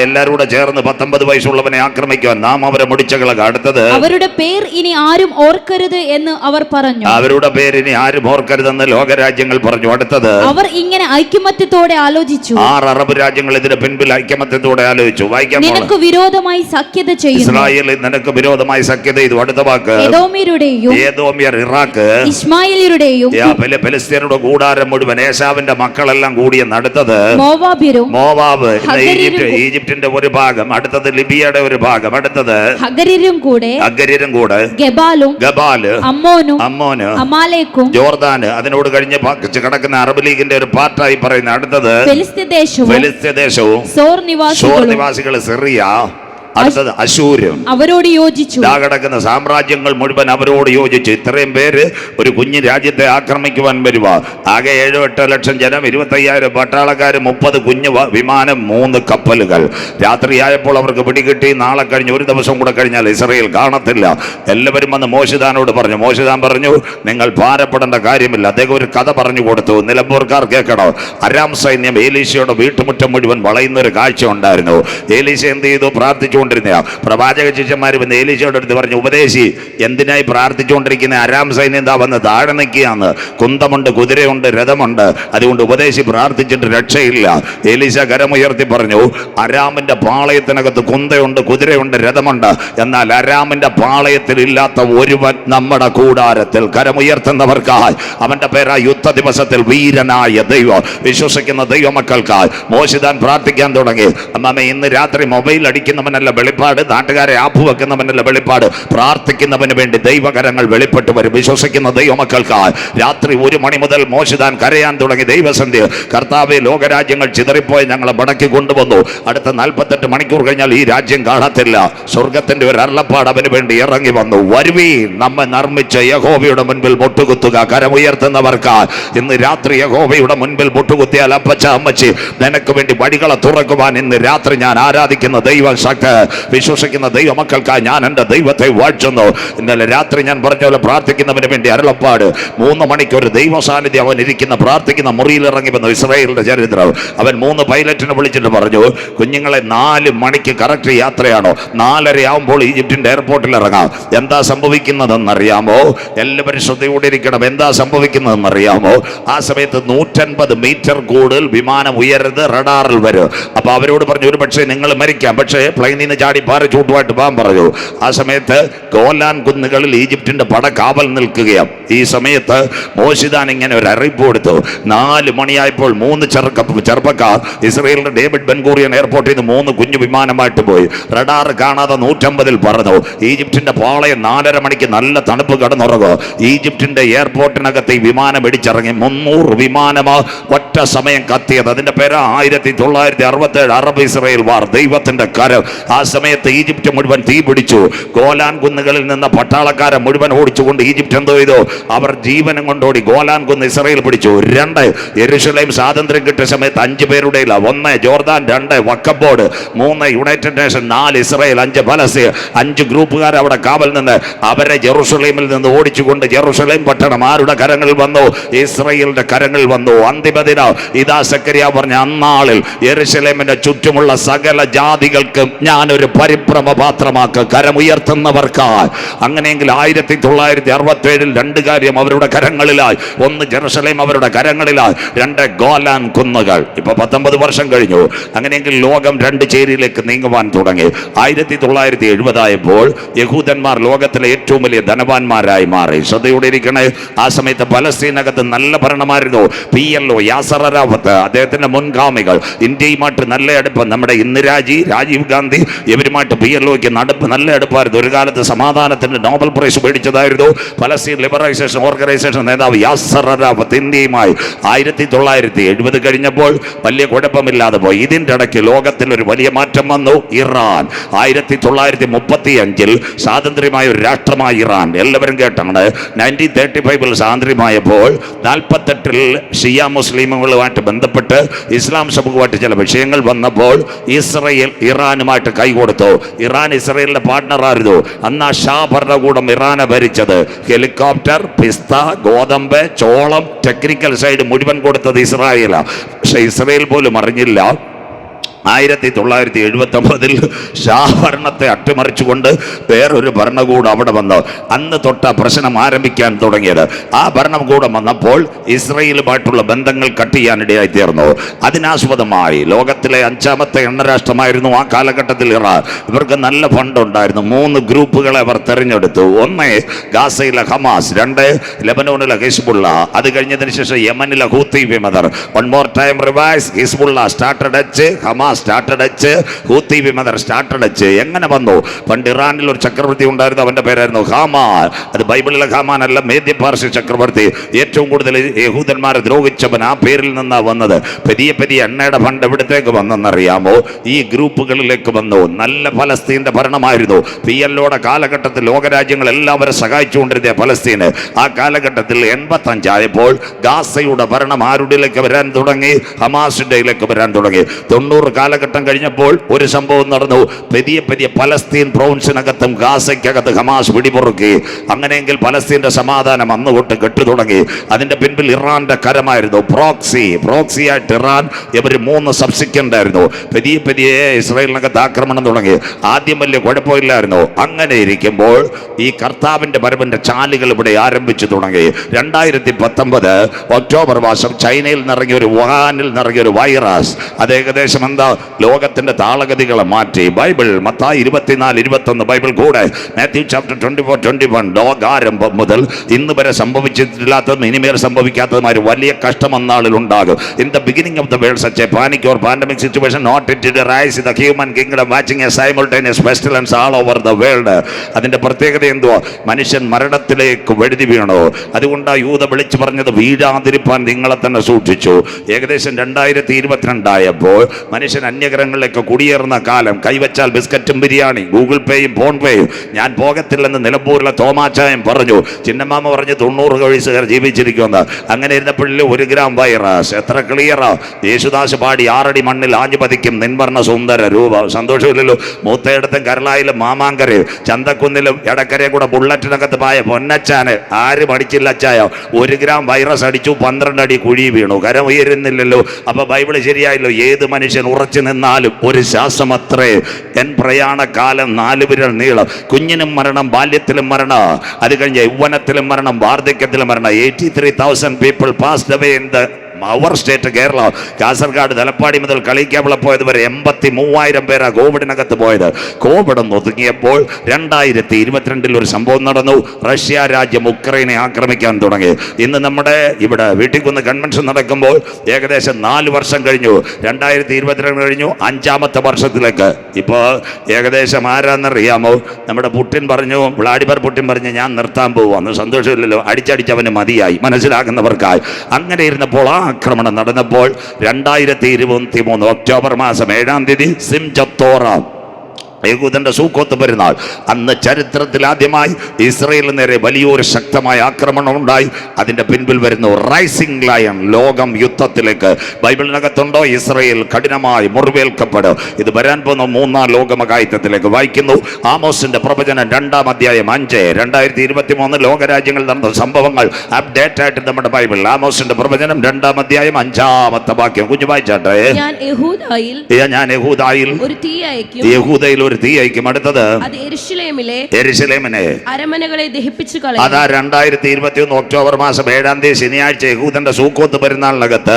എല്ലാരും കൂടെ ചേർന്ന് 19 വയസ്സുള്ളവനെ ആക്രമിക്കുവാൻ നാം അവരെ മുടിച്ചു കളക. അടുത്തത്, അവരുടെ പേർ ഇനി ആരും ഓർക്കരുത് എന്ന് അവർ പറഞ്ഞു. അവരുടെ പേര് ഇനി ആരും ഓർക്കരുതെന്ന് ലോകരാജ്യങ്ങൾ പറഞ്ഞു. അടുത്തത്, അവർ ഇങ്ങനെ ഐക്യമത്യത്തോടെ ആലോചിച്ചു. 6 അറബ് രാജ്യങ്ങൾ ഇതിന് പിൻപിൽ ഐക്യമത്യത്തോടെ ആലോചിച്ചു. വായിക്കാൻ, നിനക്ക് വിരോധമായി സഖ്യത ചെയ്യുന്നു. ഇസ്രായേൽ നിനക്ക് വിരോധമായി സഖ്യത ചെയ്തു. അടുത്ത വാക്ക്, ഏദോമ്യർ, ഇറാഖ്, ഇസ്മായേലിയരുടെയും ഫെലിസ്ത്യരുടെ കൂടാരം മുഴുവൻ, ഏശാവിന്റെ മക്കളെല്ലാം കൂടിയെന്ന്. അടുത്തത്, മോവാബ്, ഈജിപ്തിന്റെ ഒരു ഭാഗം. അടുത്തത്, ലിബിയയുടെ ഒരു ഭാഗം. അടുത്തത്, ഹഗര്യരും കൂടെ, ഗബാല്, അമ്മോന്, അമാലേക്കും, ജോർദാന്, അതിനോട് കഴിഞ്ഞ് കിടക്കുന്ന അറബ് ലീഗിന്റെ ഒരു പാർട്ടായി പറയുന്ന. അടുത്തത്, ഫെലിസ്ത്യ ദേശവും സോർ നിവാസികൾ, സിറിയ. അടുത്തത്, അശൂരും അവരോട് യോജിച്ചു. കിടക്കുന്ന സാമ്രാജ്യങ്ങൾ മുഴുവൻ അവരോട് യോജിച്ചു. ഇത്രയും പേര് ഒരു കുഞ്ഞു രാജ്യത്തെ ആക്രമിക്കുവാൻ വരുക. ആകെ 7-8 ലക്ഷം ജനം, 25,000 പട്ടാളക്കാർ, 30 കുഞ്ഞു വിമാനം, 3 കപ്പലുകൾ. രാത്രിയായപ്പോൾ അവർക്ക് പിടികിട്ടി, നാളെ കഴിഞ്ഞ് 1 ദിവസം കൂടെ കഴിഞ്ഞാൽ ഇസ്രായേൽ കാണത്തില്ല. എല്ലാവരും വന്ന് മോശിദാനോട് പറഞ്ഞു. മോശിദാൻ പറഞ്ഞു, നിങ്ങൾ ഭാരപ്പെടേണ്ട കാര്യമില്ല. അദ്ദേഹം ഒരു കഥ പറഞ്ഞു കൊടുത്തു, നിലമ്പൂർക്കാർ കേൾക്കണോ. അരാം സൈന്യം ഏലീശയുടെ വീട്ടുമുറ്റം മുഴുവൻ വളയുന്നൊരു കാഴ്ച ഉണ്ടായിരുന്നു. ഏലീശ എന്ത് ചെയ്തു? പ്രാർത്ഥിച്ചു. പ്രവാചക ശിഷ്യന്മാർ വന്ന് ഏലീശയോട് അടുത്ത് പറഞ്ഞു, ഉപദേശി, എന്തിനായി പ്രാർത്ഥിച്ചുകൊണ്ടിരിക്കുന്ന? അരാം സൈന്യം എന്താ വന്ന് താഴെ നിൽക്കുകയാണ്. കുന്തമുണ്ട്, കുതിരയുണ്ട്, രഥമുണ്ട്. അതുകൊണ്ട് ഉപദേശി പ്രാർത്ഥിച്ചിട്ട് രക്ഷയില്ല. ഏലീശ കരമുയർത്തി പറഞ്ഞു, അരാമിന്റെ പാളയത്തിനകത്ത് കുന്തയുണ്ട്, കുതിരയുണ്ട്, രഥമുണ്ട്. എന്നാൽ അരാമിന്റെ പാളയത്തിൽ ഇല്ലാത്ത ഒരുവൻ നമ്മുടെ കൂടാരത്തിൽ. കരമുയർത്തുന്നവർക്കായി അവന്റെ പേരാ യുദ്ധ ദിവസത്തിൽ വീരനായ ദൈവം. വിശ്വസിക്കുന്ന ദൈവമക്കൾക്കായി മോശിദാൻ പ്രാർത്ഥിക്കാൻ തുടങ്ങി. അമ്മ, ഇന്ന് രാത്രി മൊബൈൽ അടിക്കുന്നവനല്ല വെളിപ്പാട്, നാട്ടുകാരെ ആപ്പ് വെക്കുന്നവനല്ല വെളിപ്പാട്. പ്രാർത്ഥിക്കുന്നവന് വേണ്ടി ദൈവകരങ്ങൾ വെളിപ്പെട്ടു വരും. വിശ്വസിക്കുന്ന ദൈവമക്കൾക്കായി രാത്രി 1 മണി മുതൽ മോശിദാൻ കരയാൻ തുടങ്ങി. ദൈവസന്ധ്യ, കർത്താവെ, ലോകരാജ്യങ്ങൾ ചിതറിപ്പോയി ഞങ്ങളെ മടക്കി കൊണ്ടുവന്നു. അടുത്ത 48 മണിക്കൂർ കഴിഞ്ഞാൽ ഈ രാജ്യം കാണത്തില്ല. സ്വർഗത്തിന്റെ ഒരു അരുളപ്പാട് അവന് വേണ്ടി ഇറങ്ങി വന്നു. വരുവീൻ, നമ്മെ നിർമ്മിച്ച യഹോവയുടെ മുൻപിൽ മുട്ടുകുത്തുക. കരമുയർത്തുന്നവർക്കായി ഇന്ന് രാത്രി യഹോവയുടെ മുൻപിൽ മുട്ടുകുത്തിയാൽ, അപ്പച്ച, അമ്മച്ചി, നിനക്ക് വേണ്ടി വഴികളെ തുറക്കുവാൻ ഇന്ന് രാത്രി ഞാൻ ആരാധിക്കുന്ന ദൈവശക്തി. വിശ്വസിക്കുന്ന ദൈവമക്കൾക്കായി ഞാൻ എൻ്റെ ദൈവത്തെ വാഴ്ത്തുന്നു. ഇന്നലെ രാത്രി ഞാൻ പറഞ്ഞ പോലെ പ്രാർത്ഥിക്കുന്നവന് വേണ്ടി അരുളപ്പാട്. 3 മണിക്ക് ഒരു ദൈവ സാന്നിധ്യം അവൻ ഇരിക്കുന്ന പ്രാർത്ഥിക്കുന്ന മുറിയിൽ ഇറങ്ങി വന്നു. ഇസ്രായേലിന്റെ ചരിത്രം. അവൻ 3 പൈലറ്റിനെ വിളിച്ചിട്ട് പറഞ്ഞു, കുഞ്ഞുങ്ങളെ 4 മണിക്ക് കറക്റ്റ് യാത്രയാണോ? 4:30 ആവുമ്പോൾ ഈജിപ്തിന്റെ എയർപോർട്ടിൽ ഇറങ്ങാം. എന്താ സംഭവിക്കുന്നതെന്നറിയാമോ? എല്ലാവരും ശ്രദ്ധയോടെ ഇരിക്കണം. എന്താ സംഭവിക്കുന്നതെന്നറിയാമോ? ആ സമയത്ത് 150 മീറ്റർ കൂടുതൽ വിമാനം ഉയരുത്, റഡാറിൽ വരും. അപ്പൊ അവരോട് പറഞ്ഞു, ഒരു പക്ഷേ നിങ്ങൾ മരിക്കാം, പക്ഷേ പ്ലെയിനിൽ നിന്ന് ചാടി പാരച്ചൂട്ടുമായിട്ട് പോകാൻ പറഞ്ഞു. ആ സമയത്ത് ഗോലാൻ കുന്നുകളിൽ ഈജിപ്തിന്റെ പട കാവൽ നിൽക്കുകയാണ്. ഈ സമയത്ത് മോശിദാൻ ഇങ്ങനെ ഒരു അറിയിപ്പ് കൊടുത്തു. 4 മണിയായപ്പോൾ 3 ചെറുപ്പക്കാർ ഇസ്രായേലിന്റെ ഡേവിഡ് ബെൻഗൂറിയൻ എയർപോർട്ടിൽ നിന്ന് 3 കുഞ്ഞു വിമാനമായിട്ട് പോയി. റഡാർ കാണാതെ 150-ൽ പറന്നു. ഈജിപ്തിന്റെ പാളയം 4:30 മണിക്ക് നല്ല തണുപ്പ് കടന്നുറങ്ങും. ഈജിപ്തിന്റെ എയർപോർട്ടിനകത്ത് ഈ വിമാനം ഇടിച്ചിറങ്ങി. 300 വിമാനമോ ഒറ്റ സമയം കത്തിയത്. അതിന്റെ പേര് 1967 അറബ് ഇസ്രായേൽ വാർ. ദൈവത്തിന്റെ കരം. ആ സമയത്ത് ഈജിപ്റ്റ് മുഴുവൻ തീ പിടിച്ചു. ഗോലാൻ കുന്നുകളിൽ നിന്ന് പട്ടാളക്കാരെ മുഴുവൻ ഓടിച്ചുകൊണ്ട് ഈജിപ്റ്റ് എന്തോ ചെയ്തു? അവർ ജീവനം കൊണ്ടോടി. ഗോലാൻ കുന്ന് ഇസ്രായേൽ പിടിച്ചു. 2 യെരുശലേം സ്വാതന്ത്ര്യം കിട്ടിയ സമയത്ത് 5 പേരുടെ 1 Jordan, 2 വക്കബോർഡ്, 3 United nation, 4 Israel, 5 Palestine. 5 ഗ്രൂപ്പുകാർ അവിടെ കാവൽ നിന്ന് അവരെ ജെറുസലേമിൽ നിന്ന് ഓടിച്ചുകൊണ്ട് ജെറുസലേം പട്ടണം ആരുടെ കരങ്ങളിൽ വന്നു? ഇസ്രായേലിന്റെ കരങ്ങളിൽ വന്നു. അന്തിമ ദിനം ഇതാ സക്കറിയ പറഞ്ഞ, അന്നാളിൽ യെരുശലേമിന്റെ ചുറ്റുമുള്ള സകല ജാതികൾക്കും ഞാൻ ഒരു പരിഭ്രമ പാത്രമാക്ക് കരമുയർത്തുന്നവർക്കായി. അങ്ങനെയെങ്കിൽ 1967 രണ്ട് കാര്യം അവരുടെ കരങ്ങളിലായി. ഒന്ന് ജെറുസലേം അവരുടെ കരങ്ങളിലായി, രണ്ട് ഗോലാൻ കുന്നുകൾ. ഇപ്പൊ 19 വർഷം കഴിഞ്ഞു. അങ്ങനെയെങ്കിൽ ലോകം രണ്ട് ചേരിയിലേക്ക് നീങ്ങുവാൻ തുടങ്ങി. 1970 ആയപ്പോൾ യഹൂദന്മാർ ലോകത്തിലെ ഏറ്റവും വലിയ ധനവാന്മാരായി മാറി. ശ്രദ്ധയോടെ ഇരിക്കണേ. ആ സമയത്ത് പലസ്തീനകത്ത് നല്ല ഭരണമായിരുന്നു. PLO യാസർ അറാഫത്ത്, അദ്ദേഹത്തിന്റെ മുൻഗാമികൾ, ഇന്ത്യയുമായിട്ട് നല്ല അടുപ്പം. നമ്മുടെ ഇന്ദിരാജി, രാജീവ് ഗാന്ധി ഇവരുമായിട്ട് PLOയ്ക്ക് നല്ല അടുപ്പായിരുന്നു. ഒരു കാലത്ത് സമാധാനത്തിന് നോബൽ പ്രൈസ് മേടിച്ചതായിരുന്നു പലസ്തീൻ ലിബറൈസേഷൻ ഓർഗനൈസേഷൻ നേതാവ് യാസർ അറാഫത്ത് ഇന്ത്യയുമായി. 1970 കഴിഞ്ഞപ്പോൾ വലിയ കുഴപ്പമില്ലാതെ പോയി. ഇതിൻ്റെ ഇടയ്ക്ക് ലോകത്തിൽ ഒരു വലിയ മാറ്റം വന്നു. ഇറാൻ 1935 സ്വാതന്ത്ര്യമായ ഒരു രാഷ്ട്രമായി ഇറാൻ. എല്ലാവരും കേട്ടാണ്. 1935 സ്വാതന്ത്ര്യമായപ്പോൾ 48 ഷിയ മുസ്ലിമുകളുമായിട്ട് ബന്ധപ്പെട്ട് ഇസ്ലാം സമൂഹമായിട്ട് ചില വിഷയങ്ങൾ വന്നപ്പോൾ ഇസ്രയേൽ ഇറാനുമായിട്ട് കൈകൊടുത്തു. ഇറാൻ ഇസ്രയേലിന്റെ പാർട്ട്ണറായിരുന്നു. അന്ന് ആ ഷാ ഭരണകൂടം ഇറാനെ ഭരിച്ചത്. ഹെലികോപ്റ്റർ, പിസ്ത, ഗോതമ്പ്, ചോളം, ടെക്നിക്കൽ സൈഡ് മുഴുവൻ കൊടുത്തത് ഇസ്രായേലാണ്. പക്ഷെ ഇസ്രയേൽ പോലും അറിഞ്ഞില്ല 1979 ഷാ ഭരണത്തെ അട്ടിമറിച്ചുകൊണ്ട് വേറൊരു ഭരണകൂടം അവിടെ വന്നു. അന്ന് തൊട്ട പ്രശ്നം ആരംഭിക്കാൻ തുടങ്ങിയത്. ആ ഭരണകൂടം വന്നപ്പോൾ ഇസ്രയേലുമായിട്ടുള്ള ബന്ധങ്ങൾ കട്ട് ചെയ്യാനിടയായി തീർന്നു. അതിനാസ്പദമായി ലോകത്തിലെ 5ാമത്തെ എണ്ണരാഷ്ട്രമായിരുന്നു ആ കാലഘട്ടത്തിൽ ഇറാൻ. ഇവർക്ക് നല്ല ഫണ്ട് ഉണ്ടായിരുന്നു. 3 ഗ്രൂപ്പുകളെ അവർ തെരഞ്ഞെടുത്തു. ഒന്ന് ഗാസയിലെ ഹമാസ്, 2 ലെബനോണിലെ ഹിസ്ബുള്ള, അത് കഴിഞ്ഞതിന് ശേഷം യമനിലെ ഹൂത്തി വിമതർ. One more time revise. Hezbollah started അച്ച്, ഹമാസ് സ്റ്റാർട്ടഡ് അച്ച്, ഹൂത്തി വിമതർ സ്റ്റാർട്ടഡ് അച്ച്. എങ്ങനെ വന്നു? പണ്ട് ഇറാനിൽ ഒരു ചക്രവർത്തി ഉണ്ടായിരുന്നു. അവന്റെ പേരായിരുന്നു ഹാമാൻ. അത് ബൈബിളിലെ ഹാമാൻ അല്ല, മേദ്യപാർശ്യ ചക്രവർത്തി. ഏറ്റവും കൂടുതൽ യഹൂദന്മാരെ ദ്രോഹിച്ചവൻ ആ പേരിൽ നിന്നാണ് വന്നത്. പെരിയ എണ്ണയുടെ ഫണ്ട് എവിടത്തേക്ക് വന്നെന്നറിയാമോ? ഈ ഗ്രൂപ്പുകളിലേക്ക് വന്നു. നല്ല പലസ്തീന്റെ ഭരണമായിരുന്നു. PLOയുടെ കാലഘട്ടത്തിൽ ലോകരാജ്യങ്ങൾ എല്ലാവരും സഹായിച്ചുകൊണ്ടിരുന്ന പലസ്തീന്. ആ കാലഘട്ടത്തിൽ 85 ആയപ്പോൾ ഗാസയുടെ ഭരണം ആരുടെയിലേക്ക് വരാൻ തുടങ്ങി? ഹമാസിന്റെയിലേക്ക് വരാൻ തുടങ്ങി. 90 കാലഘട്ടം കഴിഞ്ഞപ്പോൾ ഒരു സംഭവം നടന്നു. പെരിയ പലസ്തീൻ പ്രൊവിൻസിനകത്തും ഗാസയ്ക്കകത്ത് ഹമാസ് പിടിപൊറുക്കി. അങ്ങനെയെങ്കിൽ പലസ്തീന്റെ സമാധാനം അന്ന് തൊട്ട് കെട്ടു തുടങ്ങി. അതിന്റെ പിൻപിൽ ഇറാന്റെ കരമായിരുന്നു. പ്രോക്സിയായിട്ട് ഇറാൻ ഇവർ 3 സബ്സിക്വന്റ് ആയിരുന്നു. പെരിയ ഇസ്രായേലിനകത്ത് ആക്രമണം തുടങ്ങി. ആദ്യം വലിയ കുഴപ്പമില്ലായിരുന്നു. അങ്ങനെ ഇരിക്കുമ്പോൾ ഈ കർത്താവിന്റെ വരവിന്റെ ചാലുകൾ ഇവിടെ ആരംഭിച്ചു തുടങ്ങി. 2019 ഒക്ടോബർ മാസം ചൈനയിൽ നിറങ്ങിയ ഒരു വുഹാനിൽ നിറങ്ങിയ ഒരു വൈറസ്. അത് ഏകദേശം എന്താ ലോകത്തിന്റെ താളഗതികളെ മാറ്റി. ബൈബിൾ മത്തായി 24-21 ബൈബിൾ കൂടെ മാത്യു ചാപ്റ്റർ 24-21 ലോകാരംഭം മുതൽ ഇന്ന് വരെ സംഭവിച്ചിട്ടില്ലാത്തതും ഇനിമേൽ സംഭവിക്കാത്തതുമായ വലിയ കഷ്ടം അന്നാളിൽ ഉണ്ടാകും. In the beginning of the world such a panic or pandemic situation not it to rise the human kingdom watching a simultaneous pestilence all over the world. അതിന്റെ പ്രത്യേകത എന്തുവാ? മനുഷ്യൻ മരണത്തിലേക്ക് വെഴുതി വീണു. അതുകൊണ്ടാണ് യൂത വിളിച്ചു പറഞ്ഞത്, വീഴാതിരിപ്പാൻ നിങ്ങളെ തന്നെ സൂക്ഷിച്ചു. ഏകദേശം 2022 ആയപ്പോൾ മനുഷ്യൻ അന്യഗ്രഹങ്ങളിലേക്ക് കുടിയേറുന്ന കാലം. കൈവച്ചാൽ ബിസ്ക്കറ്റും ബിരിയാണി, ഗൂഗിൾ പേയും ഫോൺ പേയും. ഞാൻ പോകത്തില്ലെന്ന് നിലമ്പൂരിലെ തോമാച്ചായം പറഞ്ഞു. ചിന്നമാമ പറഞ്ഞ് 90 വയസ്സുകാർ ജീവിച്ചിരിക്കുമെന്ന്. അങ്ങനെ ഇരുന്നപ്പോഴിൽ 1 ഗ്രാം വൈറസ്. എത്ര ക്ലിയറാ! യേശുദാസ് പാടി 6 അടി മണ്ണിൽ ആഞ്ഞു പതിക്കും നിൻവർണ്ണ സുന്ദര രൂപ. സന്തോഷമില്ലല്ലോ? മൂത്തയിടത്തും കരളായിലും മാമാങ്കരയും ചന്തക്കുന്നിലും എടക്കരയും കൂടെ ബുള്ളറ്റിനകത്ത് പായ പൊന്നച്ചാന് ആരും അടിച്ചില്ല അച്ചായ. 1 ഗ്രാം വൈറസ് അടിച്ചു, 12 അടി കുഴി വീണു. കരം ഉയരുന്നില്ലല്ലോ. അപ്പൊ ബൈബിള് ശരിയായല്ലോ. ഏത് മനുഷ്യൻ ഉറച്ചു നിന്നാലും ഒരു ശ്വാസമത്രേ. എൻ പ്രയാണകാലം 4 വിരൽ നീളം. കുഞ്ഞിനും മരണം, ബാല്യത്തിലും മരണം, അത് കഴിഞ്ഞ് യൗവനത്തിലും മരണം, വാർദ്ധക്യത്തിലും മരണം. 83,000 people passed away in the അവർ സ്റ്റേറ്റ് കേരള. കാസർഗോഡ് തലപ്പാടി മുതൽ കളിക്കാവിള പോയത് വരെ 83,000 പേരാ കോവിഡിനകത്ത് പോയത്. കോവിഡ് ഒതുങ്ങിയപ്പോൾ 2022 ഒരു സംഭവം നടന്നു. റഷ്യ രാജ്യം ഉക്രൈനെ ആക്രമിക്കാൻ തുടങ്ങി. ഇന്ന് നമ്മുടെ ഇവിടെ വീട്ടിൽക്കുന്ന് കൺവെൻഷൻ നടക്കുമ്പോൾ ഏകദേശം 4 വർഷം കഴിഞ്ഞു. 2022 കഴിഞ്ഞു, 5ാമത്തെ വർഷത്തിലേക്ക്. ഇപ്പോൾ ഏകദേശം ആരാന്നറിയാമോ? നമ്മുടെ പുടിൻ പറഞ്ഞു, വ്ളാഡിമിർ പുടിൻ പറഞ്ഞു, ഞാൻ നിർത്താൻ പോവാന്ന്. സന്തോഷമില്ലല്ലോ? അടിച്ചവന് മതിയായി, മനസ്സിലാക്കുന്നവർക്കായി. അങ്ങനെ ഇരുന്നപ്പോൾ ആക്രമണം നടന്നപ്പോൾ 2023 ഒക്ടോബർ മാസം 7-ാം തീയതി സിംജത്തോറ യഹൂദന്റെ സൂക്കോത്ത് പെരുന്നാൾ. അന്ന് ചരിത്രത്തിൽ ആദ്യമായി ഇസ്രയേലിന് നേരെ വലിയൊരു ശക്തമായ ആക്രമണം ഉണ്ടായി. അതിന്റെ പിൻപിൽ വരുന്നു റൈസിംഗ് ലയൺ. ലോകം യുദ്ധത്തിലേക്ക്. ബൈബിളിനകത്തുണ്ടോ? ഇസ്രയേൽ കഠിനമായി മുറിവേൽക്കപ്പെടും. ഇത് വരാൻ പോകുന്ന 3-ാം ലോകമഹായുദ്ധത്തിലേക്ക്. വായിക്കുന്നു ആമോസിന്റെ പ്രവചനം 2-ാം അധ്യായം 5. 2023 ലോകരാജ്യങ്ങളിൽ നടന്ന സംഭവങ്ങൾ അപ്ഡേറ്റ് ആയിട്ട് നമ്മുടെ ബൈബിൾ. ആമോസിന്റെ പ്രവചനം 2-ാം അധ്യായം 5-ാമത്തെ വാക്യം. കുഞ്ഞു വായിച്ചാട്ടെ. ഞാൻ യഹൂദായിൽ ഒരു തീ അയക്കും. യഹൂദയിൽ ഒരു തീ അയക്കും. അടുത്തത് അത് യെരൂശലേമിലെ യെരൂശലേമിനെ അരമനകളെ ദഹിപ്പിച്ചു കളയും. അതാ 2021 ഒക്ടോബർ മാസം 7-ാം തീയതി ശനിയാഴ്ച യഹൂദന്റെ സൂക്കോത്ത് പെരുന്നാളിനകത്ത്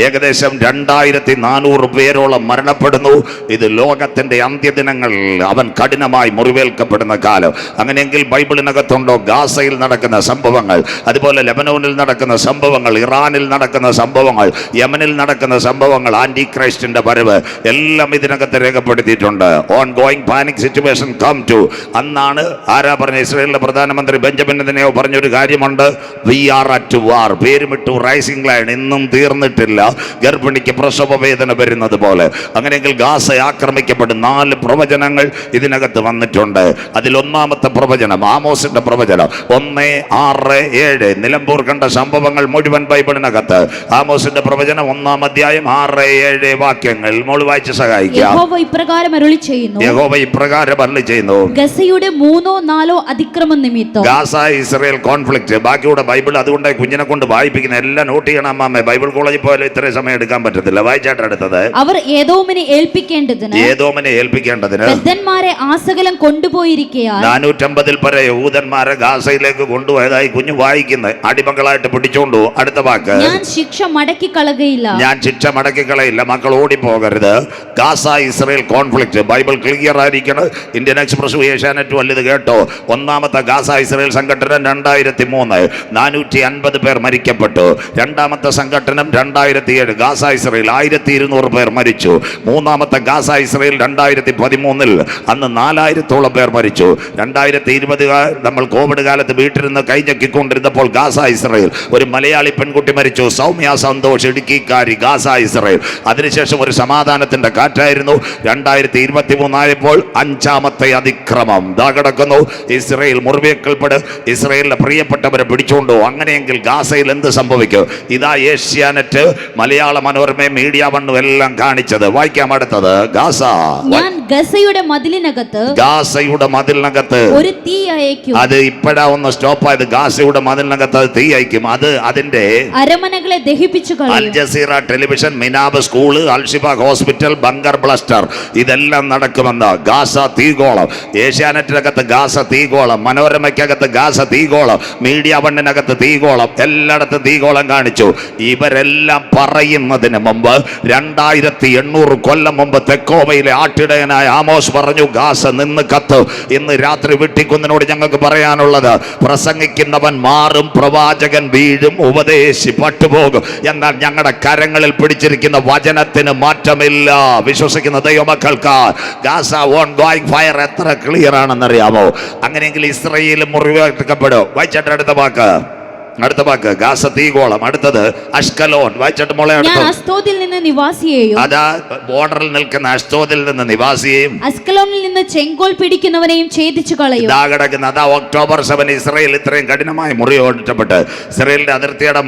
ഏകദേശം 2400 പേരോളം മരണപ്പെടുന്നു. ഇത് ലോകത്തിന്റെ അന്ത്യദിനങ്ങൾ, അവൻ കഠിനമായി മുറിവേൽക്കപ്പെടുന്ന കാലം. അങ്ങനെയെങ്കിൽ ബൈബിളിനകത്തുണ്ടോ ഗാസയിൽ നടക്കുന്ന സംഭവങ്ങൾ, അതുപോലെ ലെബനോനിൽ നടക്കുന്ന സംഭവങ്ങൾ, ഇറാനിൽ നടക്കുന്ന സംഭവങ്ങൾ, യമനിൽ നടക്കുന്ന സംഭവങ്ങൾ, ആന്റി ക്രൈസ്റ്റിന്റെ വരവ് എല്ലാം ഇതിനകത്ത് രേഖപ്പെടുത്തിയിട്ടുണ്ട്. Ongoing panic situation come to. അന്നാണ് ആരാ പറഞ്ഞ? ഇസ്രായേലിലെ പ്രധാനമന്ത്രി ബെഞ്ചമിൻ നെതന്യാഹു പറഞ്ഞൊരു കാര്യമുണ്ട്, വി ആർ അറ്റ് വാർ. പേരുമിട്ടു റൈസിംഗ് ലൈൻ, ഇന്നും തീർന്നിട്ടില്ല. ഗർഭിണിക്ക് പ്രസവ വേദന വരുന്നത് പോലെ. അങ്ങനെയെങ്കിൽ ഗാസ ആക്രമിക്കപ്പെടും. 4 പ്രവചനങ്ങൾ ഇതിനകത്ത് വന്നിട്ടുണ്ട്. അതിൽ ഒന്നാമത്തെ പ്രവചനം ആമോസിന്റെ പ്രവചനം 1:6-7. നിലമ്പൂർ കണ്ട സംഭവങ്ങൾ മുഴുവൻ ബൈബിളിനകത്ത്. ആമോസിന്റെ പ്രവചനം 1-ാം അധ്യായം 6-7 വാക്യങ്ങൾ മോള് വായിച്ച് സഹായിക്കാം. യഹോവ ഇപ്രകാരം അരുളി ചെയ്യുന്നു, യഹോവ ഇപ്രകാരം അരുളി ചെയ്യുന്നു, ഗസയുടെ 3-4 അതിക്രമം നിമിത്തം. Gaza Israel conflict. ബാക്കിയുടെ ബൈബിൾ അതുകൊണ്ട് കുഞ്ഞിനെ കൊണ്ട് വായിപ്പിക്കുന്ന എല്ലാം നോട്ട് ചെയ്യണം അമ്മാമ്മേ. ബൈബിൾ കോളേജിൽ പോയാലും ഇത്രയും സമയം എടുക്കാൻ പറ്റത്തില്ല. വായിച്ചാട്ട് അടുത്തത്. അവർ ഏദോമിനെ ഏൽപ്പിക്കേണ്ടതിന് ബദ്ധന്മാരെ ആസകലം കൊണ്ടുപോയിരിക്കയാൽ 450 പര യഹൂദന്മാരെ ഗാസയിലേക്ക് കൊണ്ടുപോയതായി കുഞ്ഞു വായിക്കുന്നത്. അടിമകളായിട്ട് പിടിച്ചോണ്ടു. അടുത്ത വാക്ക്, ഞാൻ ശിക്ഷ മടക്കി കളകയില്ല. ഞാൻ ശിക്ഷ മടക്കി കളയില്ല. മക്കൾ ഓടിപ്പോകരുത്. Gaza Israel conflict Bible clear ആയിരിക്കണം. ഇന്ത്യൻ എക്സ്പ്രസ് ഏഷ്യാനെറ്റ് വല്ലത് കേട്ടോ. ഒന്നാമത്തെ ഗാസ ഇസ്രായേൽ സംഘടന 2003 450 പേർ മരിക്കപ്പെട്ടു. രണ്ടാമത്തെ സംഘടനം 2007 ഗാസ ഇസ്രായേൽ 1200 പേർ മരിച്ചു. മൂന്നാമത്തെ ഗാസ ഇസ്രായേൽ 2013 അന്ന് 4000-ഓളം പേർ മരിച്ചു. 2020 നമ്മൾ കോവിഡ് കാലത്ത് വീട്ടിലിരുന്ന് കൈഞ്ഞക്കിക്കൊണ്ടിരുന്നപ്പോൾ ഗാസ ഇസ്രായേൽ ഒരു മലയാളി പെൺകുട്ടി മരിച്ചു. സൗമ്യ സന്തോഷ്, ഇടുക്കിക്കാരി, ഗാസ ഇസ്രായേൽ. അതിനുശേഷം ഒരു സമാധാനത്തിന്റെ കാറ്റായിരുന്നു. 2023 ആയപ്പോൾ 5-ാമത്തെ അതിക്രമം ദാ കിടക്കുന്നു. ഇസ്രായേൽ മുറിവേൽക്കൽപ്പെട്. ഇസ്രായേലിന്റെ പ്രിയപ്പെട്ടവരെ പിടിച്ചുകൊണ്ടു. അങ്ങനെയെങ്കിൽ ഗാസയിൽ എന്ത് സംഭവിക്കും? ഇതാ ഏഷ്യാനെറ്റ്, മലയാള മനോരമ, മീഡിയ വണ്ണും എല്ലാം കാണിച്ചത്. വായിക്കാം അടുത്തത്. ഗാസ, ഞാൻ ഗസയുടെ മതിലിനകത്ത് ഒരു തീ അയക്കും. അത് ഇപ്പോഴാ ഒന്ന് സ്റ്റോപ്പ് ആയത്. ഗാസയുടെ മതിലിനകത്ത് അത് തീ അയക്കും. അത് അതിന്റെ അരമനകളെ ദഹിപ്പിച്ചു കളയും. Al Jazeera television, Minab school, Al Shifa hospital, bunker buster ഇതെല്ലാം നടക്കുമെന്ന്. ഗാസ തീഗോളം. ഏഷ്യാനെറ്റിനകത്ത് ഗാസ തീഗോളം, മനോരമയ്ക്കകത്ത് ഗാസ തീഗോളം, മീഡിയ വണ്ണിനകത്ത് തീഗോളം, എല്ലായിടത്തും തീഗോളം കാണിച്ചു. ഇവരെല്ലാം പറയുന്നതിന് മുമ്പ് 2800 കൊല്ലം മുമ്പ് തെക്കോവയിലെ ആട്ടിടയനായ ആമോസ് പറഞ്ഞു, ഗാസ നിന്ന് കത്ത്. ഇന്ന് രാത്രി വെട്ടിക്കുന്നിനോട് ഞങ്ങൾക്ക് പറയാനുള്ളത്, പ്രസംഗിക്കുന്നവൻ മാറും, പ്രവാചകൻ വീഴും, ഉപദേശി പട്ടുപോകും. എന്നാൽ ഞങ്ങളുടെ കരങ്ങളിൽ പിടിച്ചിരിക്കുന്ന വചനത്തിന് മാറ്റമില്ല. വിശ്വസിക്കുന്ന ദൈവമക്കൾക്ക് ഗാസ ഓൺ ഗോയിങ് ഫയർ എത്ര ക്ലിയർ ആണെന്നറിയാമോ? അങ്ങനെയെങ്കിൽ ഇസ്രായേൽ മുറിവേൽക്കപ്പെടും. വായിച്ചിട്ട് അടുത്ത വാക്ക്. ഗാസ തീഗോളം. അടുത്തത് അഷ്കലോൻ. വായിച്ചിട്ട് മോളെ. ഞാൻ അസ്തോദിൽ നിന്ന് നിവാസിയെയും, അതാ ബോർഡറിൽ നിൽക്കുന്ന അസ്തോദിൽ നിന്ന് നിവാസിയെയും അസ്കലോനിൽ നിന്ന് ചെങ്കോൽ പിടിക്കുന്നവനെയും ഛേദിച്ചു കളയും. ഇതാ കിടക്കുന്ന അതാ ഒക്ടോബർ 7 ഇസ്രായേൽ ഇത്രയും കഠിനമായി മുറിവേൽക്കപ്പെട്ട് ഇസ്രായേലിന്റെ അതിർത്തിയുടെ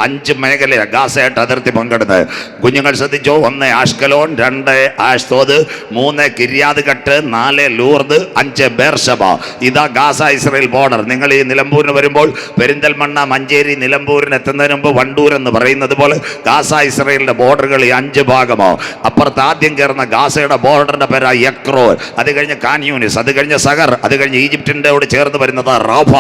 5 മേഖലയാണ് ഗാസയായിട്ട് അതിർത്തി പങ്കിടുന്നത്. കുഞ്ഞുങ്ങൾ ശ്രദ്ധിച്ചോ. 1 അഷ്കലോൻ, 2 അസ്തോദ്, 3 കിര്യാത് കട്ട്, 4 ലൂർദ്, 5 ബേർശബ. ഇതാ ഗാസ ഇസ്രായേൽ ബോർഡർ. നിങ്ങൾ ഈ നിലമ്പൂരിന് വരുമ്പോൾ പെരിന്തൽമണ്ണ, മഞ്ചേരി, നിലമ്പൂരിന് എത്തുന്നതിന് മുമ്പ് വണ്ടൂർ എന്ന് പറയുന്നത് പോലെ ഗാസ ഇസ്രായേലിന്റെ ബോർഡറുകൾ ഈ 5 ഭാഗമോ. അപ്പുറത്ത് ആദ്യം കയറുന്ന ഗാസയുടെ ബോർഡറിന്റെ പേരാ യക്രോൻ. അത് കഴിഞ്ഞ് കാൻയൂനിസ്, അത് കഴിഞ്ഞ് സഗർ, അത് കഴിഞ്ഞ് ഈജിപ്തിന്റെ ചേർന്ന് വരുന്നത് റാഫ.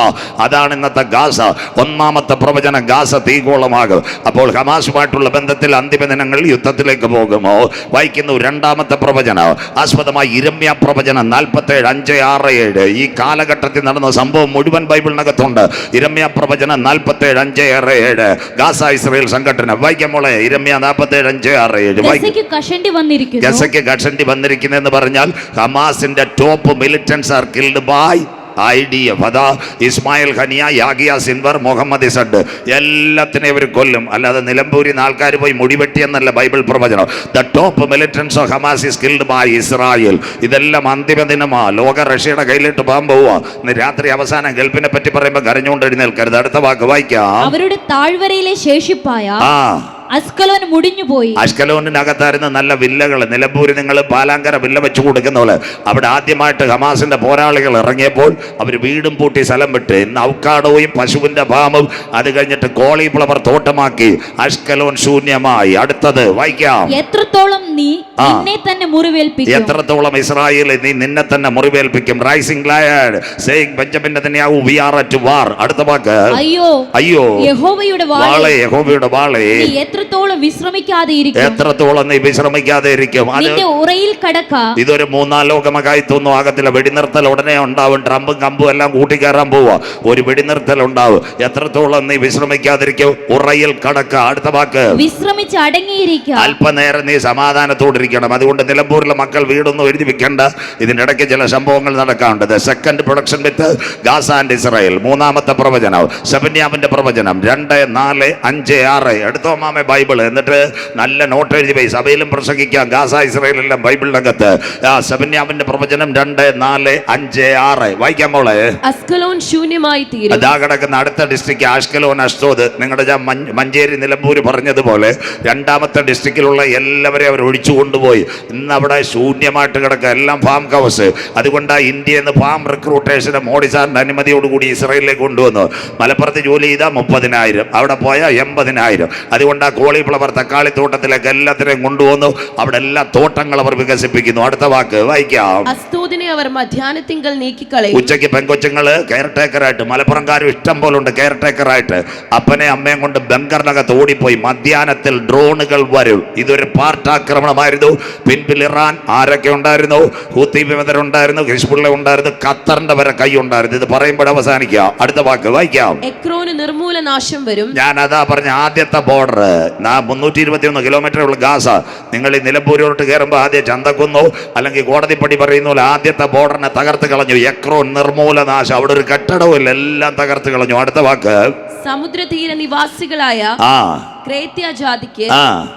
അതാണ് ഇന്നത്തെ ഗാസ. ഒന്നാമത്തെ പ്രവചനം ഗാസ തീഗോളമാകും. അപ്പോൾ ഹമാസുമായിട്ടുള്ള ബന്ധത്തിൽ അന്തിമ ദിനങ്ങളിൽ യുദ്ധത്തിലേക്ക് പോകുമോ? വായിക്കുന്നു. രണ്ടാമത്തെ പ്രവചനം ആസ്പദമായി ഇരമ്യ പ്രവചനം 47:5-6-7. ഈ കാലഘട്ടത്തിൽ നടന്ന സംഭവം മുഴുവൻ ബൈബിളിനകത്തുണ്ട്. ഇരമ്യ പ്രവചനം 47:5-6. ഗാസ ഇസ്രായേൽ സംഘടന. വായിക്കാം മോളെ. ഇരമ്യ 47:5-6. ഗസയ്ക്ക് കഷണ്ടി വന്നിരിക്കുന്നു എന്ന് പറഞ്ഞാൽ ഹമാസിന്റെ top militants are killed by IDF. അതാ Ismail Haniyeh, Yahya Sinwar, Muhammad Z എല്ലാത്തിനെയും ഇവർ കൊല്ലും. അല്ലാതെ നിലമ്പൂരിൽ ആൾക്കാർ പോയി മുടിവെട്ടിയെന്നല്ല ബൈബിൾ പ്രവചനം. The top militants of Hamas is killed by Israel. ഇതെല്ലാം അന്തിമ ദിനമാ. ലോക റഷ്യയുടെ കയ്യിലിട്ട് പോകാൻ പോവുക. ഇന്ന് രാത്രി അവസാനം ഗൾഫിനെ പറ്റി പറയുമ്പോൾ കരഞ്ഞുകൊണ്ട് എഴുന്നേൽക്കരുത്. അടുത്ത വാക്ക് വായിക്കാം. അവരുടെ താഴ്വരയിലെ ശേഷിപ്പായ അസ്കലോൻ മുടിഞ്ഞുപോയി. അഷ്കലോണിനകത്തായിരുന്ന നല്ല വില്ലകൾ, നിലമ്പൂര് നിങ്ങൾ പാലാങ്കര വില്ല വെച്ചു കൊടുക്കുന്ന പോലെ അവിടെ ആദ്യമായിട്ട് ഹമാസിന്റെ പോരാളികൾ ഇറങ്ങിയപ്പോൾ അവർ വീടും പൂട്ടി സ്ഥലം വിട്ട് ഇന്ന് ഔക്കാഡോയും പശുവിന്റെ ഫാമും അത് കഴിഞ്ഞിട്ട് കോളിഫ്ലവർ തോട്ടമാക്കി അഷ്കലോൻ ശൂന്യമായി. അടുത്തത് വായിക്കാം. എത്രത്തോളം നീ നിന്നെ തന്നെ മുറിവേൽപ്പിക്കും. എത്രത്തോളം ഇസ്രായേൽ നീ നിന്നെ തന്നെ മുറിവേൽപ്പിക്കും. Rising lion saying Benjamin Netanyahu we are at war. അടുത്ത വാക്ക് അയ്യോ അയ്യോ യഹോവയുടെ വാളെ, യഹോവയുടെ വാളെ, നീ എത്രത്തോളം വിശ്രമിക്കാതെ ഇരിക്കും. എത്രത്തോളം നീ വിശ്രമിക്കാതെ ഇരിക്കും. അത് നിന്റെ ഉറയിൽ കടക്ക. ഇതൊരു മൂന്നാം ലോകമകായിത്തൊന്നും ആകത്തില്ല. വെടിനിർത്തൽ ഉടനെ ഉണ്ടാവും. ട്രംപും കമ്പും എല്ലാം കൂട്ടിക്കയറാൻ പോവാ. ഒരു വെടിനിർത്തൽ ഉണ്ടാവും. എത്രത്തോളം നീ വിശ്രമിക്കാതിരിക്കും. ഉറയിൽ കടക്ക. അടുത്ത വാക്ക് വിശ്രമിച്ച് അടങ്ങിയിരിക്കുക. അല്പനേരം നീ സമാധാനത്തോടിരിക്കണം. അതുകൊണ്ട് നിലമ്പൂരിലെ മക്കൾ വീടൊന്നും എഴുതി വെക്കണ്ട. ഇതിന്റെ ഇടയ്ക്ക് ചില സംഭവങ്ങൾ നടക്കാറുണ്ട്. Second production with Gaza and Israel. മൂന്നാമത്തെ പ്രവചനം സെബന്യാവിന്റെ പ്രവചനം 2, 4, 5, 6. എടുത്തോ മാമേ ബൈബിൾ. എന്നിട്ട് നല്ല നോട്ട് എഴുതി പോയി സഭയിലും പ്രസംഗിക്കാം. ഗാസ ഇസ്രായേലെല്ലാം ബൈബിളിനകത്ത്. സെബന്യാവിന്റെ പ്രവചനം 2, 4, 5, 6 വായിക്കാൻ മോളെ. അസ്കലോൻ ശൂന്യമായി തീരും. അതാ കിടക്കുന്ന അടുത്ത ഡിസ്ട്രിക്ട് ആഷ്കലോൻ, അഷ്തോദ്. നിങ്ങളുടെ മഞ്ചേരി നിലമ്പൂര് പറഞ്ഞതുപോലെ രണ്ടാമത്തെ ഡിസ്ട്രിക്റ്റിലുള്ള എല്ലാവരെയും അവർ ഒഴിച്ചു കൊണ്ടുപോയി. ഇന്ന് അവിടെ ശൂന്യമായിട്ട് കിടക്കുക. എല്ലാം ഫാം ഹൗസ്. അതുകൊണ്ടാണ് ഇന്ത്യയിൽ നിന്ന് ഫാം റിക്രൂട്ടേഴ്സിനെ മോഡി സാറിന്റെ അനുമതിയോടുകൂടി ഇസ്രായേലിലേക്ക് കൊണ്ടുവന്നു. മലപ്പുറത്ത് ജോലി ചെയ്താൽ 30,000, അവിടെ പോയാൽ 80,000. അതുകൊണ്ട് ആ കോളിഫ്ലവർ തക്കാളി തോട്ടത്തിലേക്ക് എല്ലാത്തിനെയും കൊണ്ടുവന്നു. അവിടെ എല്ലാ തോട്ടങ്ങൾ അവർ വികസിപ്പിക്കുന്നു. അടുത്ത വാക്ക് വായിക്കാം. അസ്തോദിനെ അവർ മധ്യാഹ്നത്തിങ്കൽ നീക്കിക്കളയും. ഉച്ചയ്ക്ക് പെങ്കൊച്ചുങ്ങള് കെയർ ടേക്കറായിട്ട്, മലപ്പുറംകാരും ഇഷ്ടം പോലെ ഉണ്ട് കെയർ ടേക്കറായിട്ട്. അപ്പനെ അമ്മയും കൊണ്ട് ബങ്കറിനകത്ത് ഓടിപ്പോയി. മധ്യാഹ്നത്തിൽ ഡ്രോണുകൾ വരും. ഇതൊരു പാർട്ട് ആക്രമണമായിരുന്നു. പിൻപിൽ ഇറാൻ ആരൊക്കെ ഉണ്ടായിരുന്നു? ഹൂത്തി വിമതരുണ്ടായിരുന്നു, ഹിസ്ബുള്ള ഉണ്ടായിരുന്നു, ഖത്തറിന്റെ വരെ കൈ ഉണ്ടായിരുന്നു. ഇത് പറയുമ്പോൾ അവസാനിക്കുക. അടുത്ത വാക്ക് വായിക്കാം. എക്രോന് നിർമൂലനാശം വരും. ഞാൻ അതാ പറഞ്ഞ ആദ്യത്തെ ബോർഡർ 321 കിലോമീറ്റർ ഉള്ള ഗാസ. നിങ്ങൾ ഈ നിലമ്പൂരിലോട്ട് കയറുമ്പോൾ ആദ്യം ചന്തക്കുന്നോ അല്ലെങ്കിൽ കോടതിപ്പടി പറയുന്ന പോലെ ആദ്യത്തെ ബോർഡറിനെ തകർത്ത് കളഞ്ഞു. എക്രോൻ നിർമൂലനാശം. അവിടെ ഒരു കെട്ടിടവും ഇല്ല, എല്ലാം തകർത്ത് കളഞ്ഞു. അടുത്ത വാക്ക് സമുദ്രതീര നിവാസികളായ ക്രേത്യ ജാതിക്ക്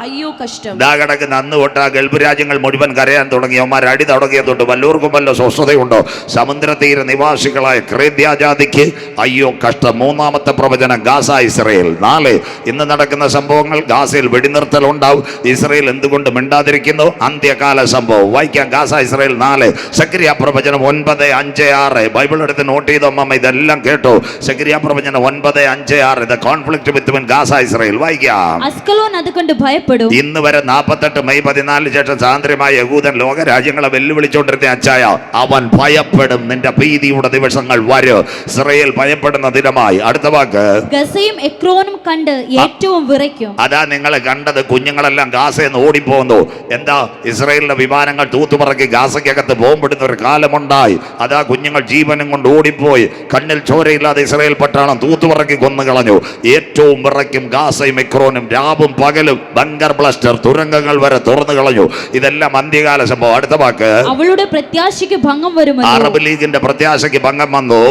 അയ്യോ കഷ്ടം. കിടക്കുന്ന അന്ന് തൊട്ട് ആ ഗൾഫ് രാജ്യങ്ങൾ മുഴുവൻ കരയാൻ തുടങ്ങി. അവന്മാർ അടി തുടങ്ങിയ തൊട്ട് വല്ലവർക്കും വല്ല സ്വസ്ഥതയുണ്ടോ? സമുദ്രതീര നിവാസികളായ ക്രേത്യ ജാതിക്ക് അയ്യോ കഷ്ടം. മൂന്നാമത്തെ പ്രവചനം ഗാസ ഇസ്രായേൽ. 4 ഇന്ന് നടക്കുന്ന സംഭവങ്ങൾ. ഗാസയിൽ വെടിനിർത്തൽ ഉണ്ടാവും. ഇസ്രായേൽ എന്തുകൊണ്ട് മിണ്ടാതിരിക്കുന്നു? അന്ത്യകാല സംഭവം വായിക്കാം. Gaza Israel 4. സെക്കരിയ പ്രവചനം 9, 5, 6. ബൈബിൾ എടുത്ത് നോട്ട് ചെയ്തോ അമ്മ. ഇതെല്ലാം കേട്ടോ. സെക്കരിയ പ്രവചനം 9, 5, 6. The conflict between Gaza Israel വായിക്കാം. അസ്കലോൻ അതുകൊണ്ട് ഭയപ്പെടും. ഇന്ന് വരെ 48 മെയ് 14 ശേഷം സ്വാതന്ത്ര്യമായ യഹൂദൻ ലോക രാജ്യങ്ങളെ വെല്ലുവിളിച്ചുകൊണ്ടിരുന്ന അച്ചായ അവൻ ഭയപ്പെടും. നിന്റെ ഭീതിയുടെ ദിവസങ്ങൾ വരും. ഇസ്രായേൽ ഭയപ്പെടുന്ന ദിനമായി. അടുത്ത വാക്ക് ഗസയും എക്രോനും കണ്ട് ഏറ്റവും വിറയ്ക്കും. അതാ നിങ്ങൾ കണ്ടത്. കുഞ്ഞുങ്ങളെല്ലാം ഗാസയിൽ നിന്ന് ഓടിപ്പോകുന്നു. എന്താ? ഇസ്രായേലിന്റെ വിമാനങ്ങൾ തൂത്തുപറക്കി ഗാസയ്ക്കകത്ത് ബോംബിടുന്ന ഒരു കാലമുണ്ടായി. അതാ കുഞ്ഞുങ്ങൾ ജീവനും കൊണ്ട് ഓടിപ്പോയി. കണ്ണിൽ ചോരയില്ലാതെ ഇസ്രായേൽ പട്ടാളം തൂത്തുപറക്കി കൊന്നുകളഞ്ഞു. ഏറ്റവും വിറയ്ക്കും ഗാസയും എക്രോനും. രാവും പകലും ബങ്കർ ബ്ലാസ്റ്റർ തുരങ്കങ്ങൾ വരെ തുറന്നു കളഞ്ഞു. ഇതെല്ലാം അന്ത്യകാല സംഭവം. അടുത്ത വാക്ക് അവളുടെ പ്രത്യാശയ്ക്ക് ഭംഗം വരുമല്ലോ. അറബ് ലീഗിന്റെ പ്രത്യാശയ്ക്ക് ഭംഗം വന്നു.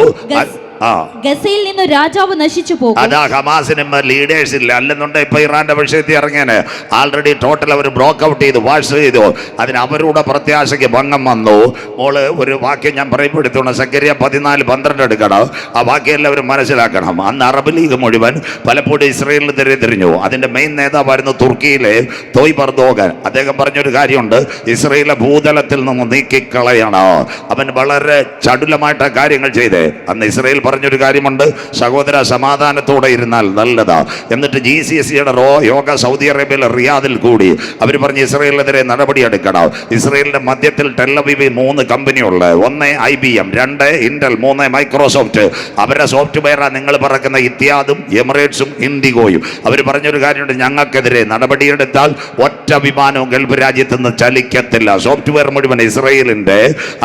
ഗസയിൽ നിന്ന് രാജാവ് നശിച്ചു പോകും. അതാ ഹമാസിന് ലീഡേഴ്സ് ഇല്ല. അല്ലെന്നുണ്ട് ഇപ്പൊ ഇറാന്റെ വിഷയത്തിൽ ഇറങ്ങിയാണ്. ആൾറെഡി ടോട്ടൽ അവർ ബ്രോക്ക് ഔട്ട് ചെയ്തു, വാഷ് ചെയ്തു. അതിന് അവരുടെ പ്രത്യാശയ്ക്ക് ഭംഗം വന്നു. മോള് ഒരു വാക്യം ഞാൻ പറയപ്പെടുത്തണം. സെക്കരിയ 14, 12 എടുക്കണം. ആ വാക്യം എല്ലാവരും മനസ്സിലാക്കണം. അന്ന് അറബ് ലീഗ് മുഴുവൻ പലപ്പോഴും ഇസ്രായേലിനെതിരെ തിരിഞ്ഞു. അതിന്റെ മെയിൻ നേതാവായിരുന്നു തുർക്കിയിലെ തോയ്ബ് എർദോഗൻ. അദ്ദേഹം പറഞ്ഞൊരു കാര്യമുണ്ട്. ഇസ്രായേലിലെ ഭൂതലത്തിൽ നിന്ന് നീക്കിക്കളയണം. അവൻ വളരെ ചടുലമായിട്ട് കാര്യങ്ങൾ ചെയ്തേ. അന്ന് ഇസ്രായേൽ പറഞ്ഞൊരു കാര്യമുണ്ട്. സഹോദര, സമാധാനത്തോടെ ഇരുന്നാൽ നല്ലതാ. എന്നിട്ട് GCSEയുടെ യോഗ സൗദി അറേബ്യയിലെ റിയാദിൽ കൂടി അവർ പറഞ്ഞ് ഇസ്രായേലിനെതിരെ നടപടിയെടുക്കണം. ഇസ്രായേലിന്റെ മധ്യത്തിൽ ടെല്ലവീവിൽ 3 കമ്പനിയുള്ളത്. 1 IBM, 2 ഇന്റൽ, 3 മൈക്രോസോഫ്റ്റ്. അവരുടെ സോഫ്റ്റ്വെയറാണ് നിങ്ങൾ പറക്കുന്ന ഇത്യാദും എമിറേറ്റ്സും ഇൻഡിഗോയും. അവർ പറഞ്ഞൊരു കാര്യമുണ്ട്. ഞങ്ങൾക്കെതിരെ നടപടിയെടുത്താൽ ഒറ്റ വിമാനവും ഗൾഫ് രാജ്യത്ത് നിന്ന് ചലിക്കത്തില്ല. സോഫ്റ്റ്വെയർ മുഴുവൻ ഇസ്രായേലിന്റെ.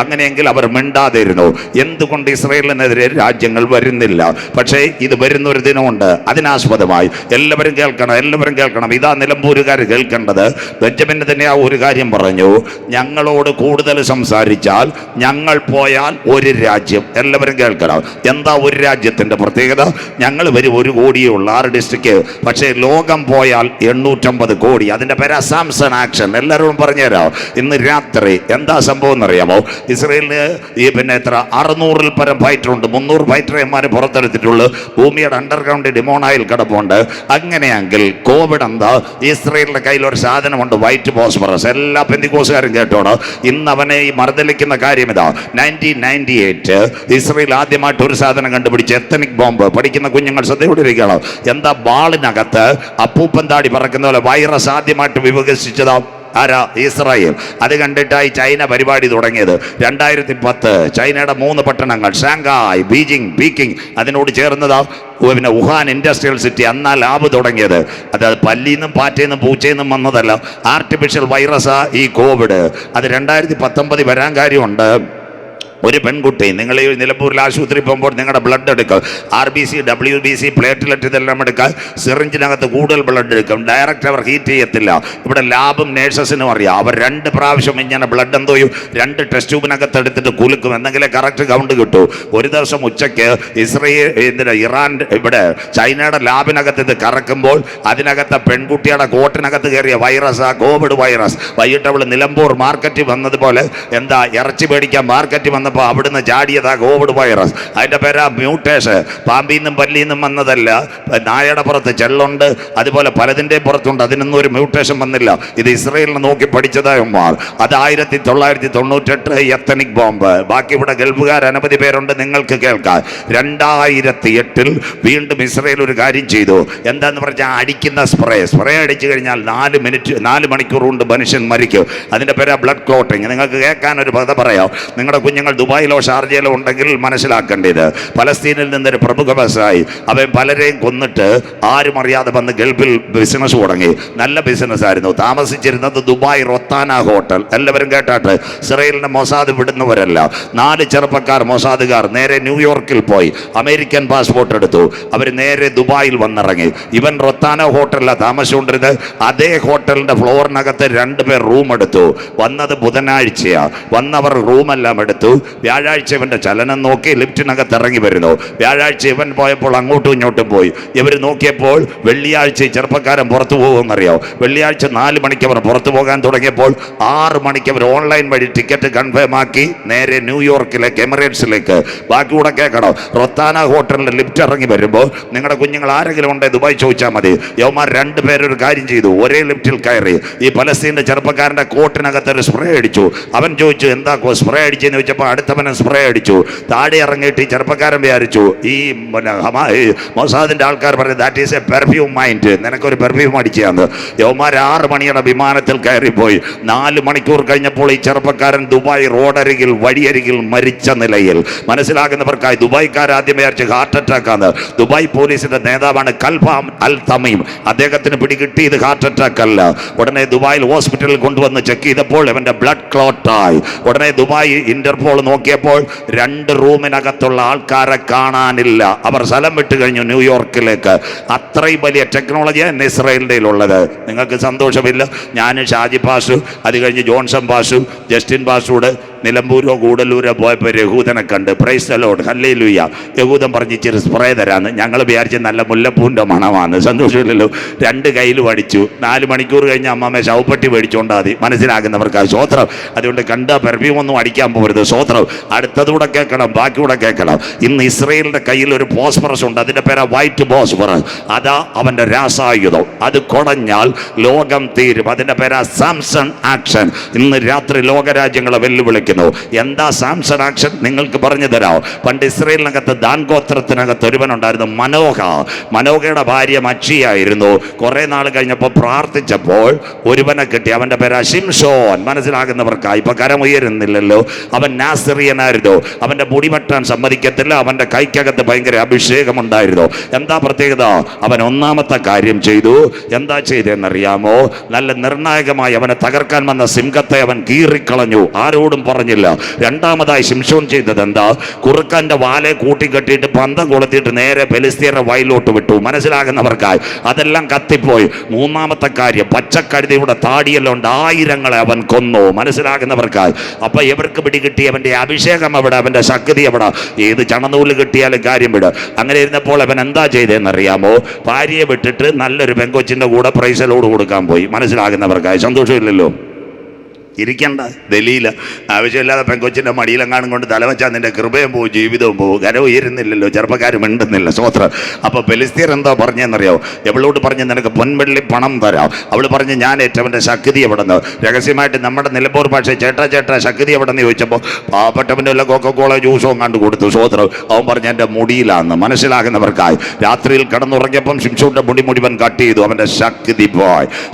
അങ്ങനെയെങ്കിൽ അവർ മിണ്ടാതിരുന്നു. എന്തുകൊണ്ട് ഇസ്രായേലിനെതിരെ രാജ്യങ്ങൾ വരുന്നില്ല? പക്ഷേ ഇത് വരുന്ന ഒരു ദിനമുണ്ട്. അതിനാസ്പദമായി എല്ലാവരും കേൾക്കണം. ഇതാ നിലമ്പൂരുകാർ കേൾക്കേണ്ടത്. ബെഞ്ചമിൻ തന്നെ ആ ഒരു കാര്യം പറഞ്ഞു. ഞങ്ങളോട് കൂടുതൽ സംസാരിച്ചാൽ ഞങ്ങൾ പോയാൽ ഒരു രാജ്യം. എല്ലാവരും കേൾക്കണം. എന്താ ഒരു രാജ്യത്തിന്റെ പ്രത്യേകത? ഞങ്ങൾ വരും 1 കോടിയേ ഉള്ളൂ, 6 ഡിസ്ട്രിക്ട്. പക്ഷേ ലോകം പോയാൽ 850 കോടി. അതിന്റെ പേര് അസാംസൺ ആക്ഷൻ. എല്ലാവരും പറഞ്ഞുതരാം. ഇന്ന് രാത്രി എന്താ സംഭവം എന്നറിയാമോ? ഇസ്രായേലിന് ഈ പിന്നെ എത്ര 600-ൽ പരം ഫൈറ്റർ ഉണ്ട്. 300 ഫൈറ്റർ ഫൈറ്റർമാരെ പുറത്തെടുത്തിട്ടുള്ളൂ. ഭൂമിയുടെ അണ്ടർഗ്രൗണ്ട് ഡിമോണായിൽ കിടപ്പുണ്ട്. അങ്ങനെയെങ്കിൽ കോവിഡ് എന്താ? ഇസ്രയേലിന്റെ കയ്യിൽ ഒരു സാധനമുണ്ട്, വൈറ്റ് ഫോസ്ഫറസ്. എല്ലാ പെന്തിക്കോസുകാരും കേട്ടോണം. ഇന്ന് അവനെ ഈ മറുതലിക്കുന്ന കാര്യം ഇതാ. 1998 ഇസ്രയേൽ ആദ്യമായിട്ട് ഒരു സാധനം കണ്ടുപിടിച്ച്, എത്തനിക് ബോംബ്. പഠിക്കുന്ന കുഞ്ഞുങ്ങൾ ശ്രദ്ധയോടെ ഇരിക്കണം. എന്താ? ബാളിനകത്ത് അപ്പൂപ്പൻ താടി പറക്കുന്ന പോലെ വൈറസ് ആദ്യമായിട്ട് വികസിച്ചതാ ആരാ? ഇസ്രായേൽ. അത് കണ്ടിട്ടായി ചൈന പരിപാടി തുടങ്ങിയത്. 2010 ചൈനയുടെ 3 പട്ടണങ്ങൾ, ഷാങ്ഹായ്, ബീജിംഗ്, പീക്കിംഗ്, അതിനോട് ചേർന്നതാ പിന്നെ വുഹാൻ ഇൻഡസ്ട്രിയൽ സിറ്റി. അന്നാ ലാബ് തുടങ്ങിയത്. അത് പല്ലിന്നും പാറ്റയിന്നും പൂച്ചയിന്നും വന്നതല്ല, ആർട്ടിഫിഷ്യൽ വൈറസാ ഈ കോവിഡ്. അത് 2019 വരാൻ കാര്യമുണ്ട്. ഒരു പെൺകുട്ടി, നിങ്ങൾ ഈ നിലമ്പൂരിൽ ആശുപത്രി പോകുമ്പോൾ നിങ്ങളുടെ ബ്ലഡ് എടുക്കും. RBC, WBC, പ്ലേറ്റ്ലെറ്റ് ഇതെല്ലാം എടുക്കുക. സിറിഞ്ചിനകത്ത് കൂടുതൽ ബ്ലഡ് എടുക്കും. ഡയറക്റ്റ് അവർ ഹീറ്റ് ചെയ്യത്തില്ല. ഇവിടെ ലാബും നേഴ്സസിനും അറിയാം. അവർ 2 പ്രാവശ്യം ഇങ്ങനെ ബ്ലഡ് എന്തോ 2 ടെസ്റ്റ് ട്യൂബിനകത്ത് എടുത്തിട്ട് കുലുക്കും, എന്തെങ്കിലും കറക്റ്റ് കൗണ്ട് കിട്ടൂ. ഒരു ദിവസം ഉച്ചയ്ക്ക് ഇറാൻ ഇവിടെ ചൈനയുടെ ലാബിനകത്ത് ഇത് കറക്കുമ്പോൾ അതിനകത്ത് പെൺകുട്ടിയുടെ കോട്ടിനകത്ത് കയറിയ വൈറസാ കോവിഡ് വൈറസ്. വൈകിട്ട് അവൾ നിലമ്പൂർ മാർക്കറ്റിൽ വന്നതുപോലെ എന്താ ഇറച്ചി മേടിക്കാൻ മാർക്കറ്റിൽ വന്ന അവിടുന്ന് ചാടിയതാ കോവിഡ് വൈറസ്. അതിന്റെ പേരാ മ്യൂട്ടേഷൻ. പാമ്പിന്നും പല്ലിന്നും വന്നതല്ല. നായയുടെ പുറത്ത് ചെള്ളുണ്ട്, അതുപോലെ പലതിൻ്റെ പുറത്തുണ്ട്. അതിനൊന്നും ഒരു മ്യൂട്ടേഷൻ വന്നില്ല. ഇത് ഇസ്രയേലിനെ നോക്കി പഠിച്ചതായമാർ. അത് 1998 എത്തനിക് ബോംബ്. ബാക്കി ഇവിടെ ഗൾഫുകാർ അനവധി പേരുണ്ട്, നിങ്ങൾക്ക് കേൾക്കാം. 2008 വീണ്ടും ഇസ്രയേൽ ഒരു കാര്യം ചെയ്തു. എന്താന്ന് പറഞ്ഞാൽ അടിക്കുന്ന സ്പ്രേ അടിച്ചു കഴിഞ്ഞാൽ 4 മണിക്കൂർ കൊണ്ട് മനുഷ്യൻ മരിക്കും. അതിന്റെ പേരാ ബ്ലഡ് ക്ലോട്ടിങ്. നിങ്ങൾക്ക് കേൾക്കാൻ ഒരു കഥ പറയാം. നിങ്ങളുടെ കുഞ്ഞുങ്ങൾ ദുബായിലോ ഷാർജയിലോ ഉണ്ടെങ്കിൽ മനസ്സിലാക്കേണ്ടത്, പലസ്തീനിൽ നിന്നൊരു പ്രമുഖ ബസ്സായി അവൻ പലരെയും കൊന്നിട്ട് ആരും അറിയാതെ വന്ന് ഗൾഫിൽ ബിസിനസ് തുടങ്ങി. നല്ല ബിസിനസ് ആയിരുന്നു. താമസിച്ചിരുന്നത് ദുബായ് റൊത്താന ഹോട്ടൽ. എല്ലാവരും കേട്ടാട്ട്. ഇസ്രയേലിന്റെ മൊസാദ് വിടുന്നവരല്ല. 4 ചെറുപ്പക്കാർ മൊസാദുകാർ നേരെ ന്യൂയോർക്കിൽ പോയി അമേരിക്കൻ പാസ്പോർട്ട് എടുത്തു. അവർ നേരെ ദുബായിൽ വന്നിറങ്ങി. ഇവൻ റൊത്താന ഹോട്ടലിലാണ് താമസിച്ചുകൊണ്ടിരുന്നത്. അതേ ഹോട്ടലിന്റെ ഫ്ലോറിനകത്ത് 2 പേർ റൂം എടുത്തു. വന്നത് ബുധനാഴ്ചയാ. വന്നവർ റൂമെല്ലാം എടുത്തു. വ്യാഴാഴ്ച ഇവന്റെ ചലനം നോക്കി ലിഫ്റ്റിനകത്ത് ഇറങ്ങി വരുന്നു. വ്യാഴാഴ്ച ഇവൻ പോയപ്പോൾ അങ്ങോട്ടും ഇങ്ങോട്ടും പോയി. ഇവർ നോക്കിയപ്പോൾ വെള്ളിയാഴ്ച ചെറുപ്പക്കാരൻ പുറത്തു പോകുമെന്നറിയോ? വെള്ളിയാഴ്ച 4 മണിക്ക് അവർ പുറത്തു പോകാൻ തുടങ്ങിയപ്പോൾ 6 മണിക്ക് അവർ ഓൺലൈൻ വഴി ടിക്കറ്റ് കൺഫേം ആക്കി നേരെ ന്യൂയോർക്കിലേക്ക്, എമിറേറ്റ്സിലേക്ക്. ബാക്കി കൂടെ കേൾക്കണം. റൊത്താന ഹോട്ടലിൽ ലിഫ്റ്റ് ഇറങ്ങി വരുമ്പോൾ നിങ്ങളുടെ കുഞ്ഞുങ്ങൾ ആരെങ്കിലും ഉണ്ടേ ദുബായ് ചോദിച്ചാൽ മതി. യവന്മാർ 2 പേരൊരു കാര്യം ചെയ്തു. ഒരേ ലിഫ്റ്റിൽ കയറി ഈ പലസ്തീൻ്റെ ചെറുപ്പക്കാരൻ്റെ കോട്ടിനകത്ത് ഒരു സ്പ്രേ അടിച്ചു. അവൻ ചോദിച്ചു എന്താ സ്പ്രേ അടിച്ചെന്ന് ചോദിച്ചപ്പോൾ അടുത്തവനും സ്പ്രേ അടിച്ചു. താഴെ ഇറങ്ങിയിട്ട് ഈ ചെറുപ്പക്കാരൻ വിചാരിച്ചു, ഈ മൊസാദിന്റെ ആൾക്കാർ പറഞ്ഞു that is A perfume mind, നിനക്കൊരു പെർഫ്യൂം അടിച്ചാന്ന്. യവന്മാർ 6 മണിയുടെ വിമാനത്തിൽ കയറിപ്പോയി. 4 മണിക്കൂർ കഴിഞ്ഞപ്പോൾ ഈ ചെറുപ്പക്കാരൻ ദുബായ് റോഡരികിൽ വഴിയരികിൽ മരിച്ച നിലയിൽ. മനസ്സിലാകുന്നവർക്കായി ദുബായ്ക്കാർ ആദ്യം വിചാരിച്ച് ഹാർട്ട് അറ്റാക്ക് ആണ്. ദുബായ് പോലീസിന്റെ നേതാവാണ് കൽഫാം അൽ തമീം. അദ്ദേഹത്തിന് പിടികിട്ടിയത് ഹാർട്ട് അറ്റാക്ക് അല്ല. ഉടനെ ദുബായിൽ ഹോസ്പിറ്റലിൽ കൊണ്ടുവന്ന് ചെക്ക് ചെയ്തപ്പോൾ ഇവന്റെ ബ്ലഡ് ക്ലോട്ടായി. ഉടനെ ദുബായ് ഇന്റർപോൾ നോക്കിയപ്പോൾ 2 റൂമിനകത്തുള്ള ആൾക്കാരെ കാണാനില്ല. അവർ സ്ഥലം വിട്ടു കഴിഞ്ഞു ന്യൂയോർക്കിലേക്ക്. അത്രയും വലിയ ടെക്നോളജിയാണ് ഇസ്രയേലിൻ്റെ ഉള്ളത്. നിങ്ങൾക്ക് സന്തോഷമില്ല? ഞാൻ ഷാജി പാഷു, അത് കഴിഞ്ഞ് ജോൺസൺ പാഷു, ജസ്റ്റിൻ പാഷൂട് നിലമ്പൂരോ കൂടലൂരോ പോയപ്പോൾ യഹൂദനെ കണ്ട്. Praise the Lord, hallelujah. യഹൂദൻ പറഞ്ഞ് ഇച്ചിരി സ്പ്രേ തരാന്ന്. ഞങ്ങൾ വിചാരിച്ച് നല്ല മുല്ലപ്പൂവിൻ്റെ മണമാണ്. സന്തോഷമില്ലല്ലോ. 2 കയ്യിലും അടിച്ചു. 4 മണിക്കൂർ കഴിഞ്ഞ് അമ്മമ്മ ശവപ്പെട്ടി മേടിച്ചുകൊണ്ടാൽ മതി. മനസ്സിലാക്കുന്നവർക്ക് സ്വോത്രം. അതുകൊണ്ട് കണ്ട പെർഫ്യൂം ഒന്നും അടിക്കാൻ പോകരുത്. സ്വോത്രം. അടുത്തതുകൂടെ കേൾക്കണം, ബാക്കിയൂടെ കേൾക്കണം. ഇന്ന് ഇസ്രയേലിന്റെ കയ്യിൽ ഒരു ഫോസ്ഫറസ് ഉണ്ട്. അതിന്റെ പേരാ വൈറ്റ് ഫോസ്ഫറസ്. അതാ അവന്റെ രാസായുധം. അത് കുടഞ്ഞാൽ ലോകം തീരും. അതിന്റെ പേരാ സാംസൺ ആക്ഷൻ. ഇന്ന് രാത്രി ലോകരാജ്യങ്ങളെ വെല്ലുവിളിക്കുന്നു. എന്താ സാംസൺ ആക്ഷൻ? നിങ്ങൾക്ക് പറഞ്ഞു തരാം. പണ്ട് ഇസ്രയേലിനകത്ത് ദാൻ ഗോത്രത്തിനകത്ത് ഒരുവനുണ്ടായിരുന്നു, മനോഹയുടെ ഭാര്യ മച്ചിയായിരുന്നു. കുറെ നാൾ കഴിഞ്ഞപ്പോൾ പ്രാർത്ഥിച്ചപ്പോൾ ഒരുവനെ കിട്ടി. അവന്റെ പേരാ ശിംഷോൻ. മനസ്സിലാകുന്നവർക്കായി. ഇപ്പൊ കരമുയരുന്നില്ലല്ലോ. അവൻ നാസിറിയനായിരുന്നു. അവന്റെ മുടി വെട്ടാൻ സമ്മതിക്കത്തില്ല. അവന്റെ കൈക്കകത്ത് ഭയങ്കര അഭിഷേകമുണ്ടായിരുന്നു. എന്താ പ്രത്യേകത? അവൻ ഒന്നാമത്തെ കാര്യം ചെയ്തു. എന്താ ചെയ്തെന്നറിയാമോ? നല്ല നിർണായകമായി അവനെ തകർക്കാൻ വന്ന സിംഹത്തെ അവൻ കീറിക്കളഞ്ഞു. ആരോടും പറഞ്ഞില്ല. രണ്ടാമതായി ശിംശോൻ ചെയ്തത് എന്താ? കുറുക്കന്റെ വാലെ കൂട്ടിക്കെട്ടിയിട്ട് പന്തം കൊളുത്തിയിട്ട് നേരെ ഫെലിസ്തീയരുടെ വയലിലോട്ട് വിട്ടു. മനസ്സിലാകുന്നവർക്കായി. അതെല്ലാം കത്തിപ്പോയി. മൂന്നാമത്തെ കാര്യം, പച്ചക്കഴുതയുടെ താടിയെല്ലാം ഉണ്ട്. 1000 അവൻ കൊന്നു. മനസ്സിലാകുന്നവർക്കായി. അപ്പൊ ഇവർക്ക് പിടികിട്ടി അവന്റെ അഭിഷേകം എവിടെ, അവന്റെ ശക്തി എവിടെ? ഏത് ചണനൂല് കിട്ടിയാലും കാര്യം വിട്. അങ്ങനെ ഇരുന്നപ്പോൾ അവൻ എന്താ ചെയ്തതെന്നറിയാമോ? ഭാര്യയെ വിട്ടിട്ട് നല്ലൊരു പെങ്കൊച്ചിന്റെ കൂടെ പ്രൈസലോട് കൊടുക്കാൻ പോയി. മനസ്സിലാകുന്നവർക്കായി. സന്തോഷമില്ലല്ലോ. ഇരിക്കണ്ട ദലീല. ആവശ്യമില്ലാതെ പെങ്കൊച്ചിൻ്റെ മടിയിലെങ്ങാനും കൊണ്ട് തലവെച്ചാൽ നിന്റെ കൃപയും പോകും, ജീവിതവും പോകും. കരം ഉയരുന്നില്ലല്ലോ, ചെറുപ്പക്കാർ മിണ്ടുന്നില്ല. സ്വോത്രം. അപ്പോൾ ഫെലിസ്ത്യർ എന്താ പറഞ്ഞെന്നറിയോ? എവളോട് പറഞ്ഞ് നിനക്ക് പൊൻവെള്ളി പണം തരാം. അവൾ പറഞ്ഞ് ഞാൻ ഏറ്റവൻ്റെ ശക്തി എവിടെ നിന്ന്? രഹസ്യമായിട്ട് നമ്മുടെ നിലമ്പൂർ ഭാഷ ചേട്ടാ ശക്തി എവിടെ നിന്ന് ചോദിച്ചപ്പോൾ പാവപ്പെട്ടവൻ്റെ വല്ല കൊക്കക്കോള ജ്യൂസോ കണ്ടു കൊടുത്തു. സ്വോത്രം. അവൻ പറഞ്ഞ് എൻ്റെ മുടിയിലാന്ന്. മനസ്സിലാകുന്നവർക്കായി രാത്രിയിൽ കിടന്നുറങ്ങിയപ്പം ശിംശോന്റെ മുടി മുഴുവൻ കട്ട് ചെയ്തു. അവൻ്റെ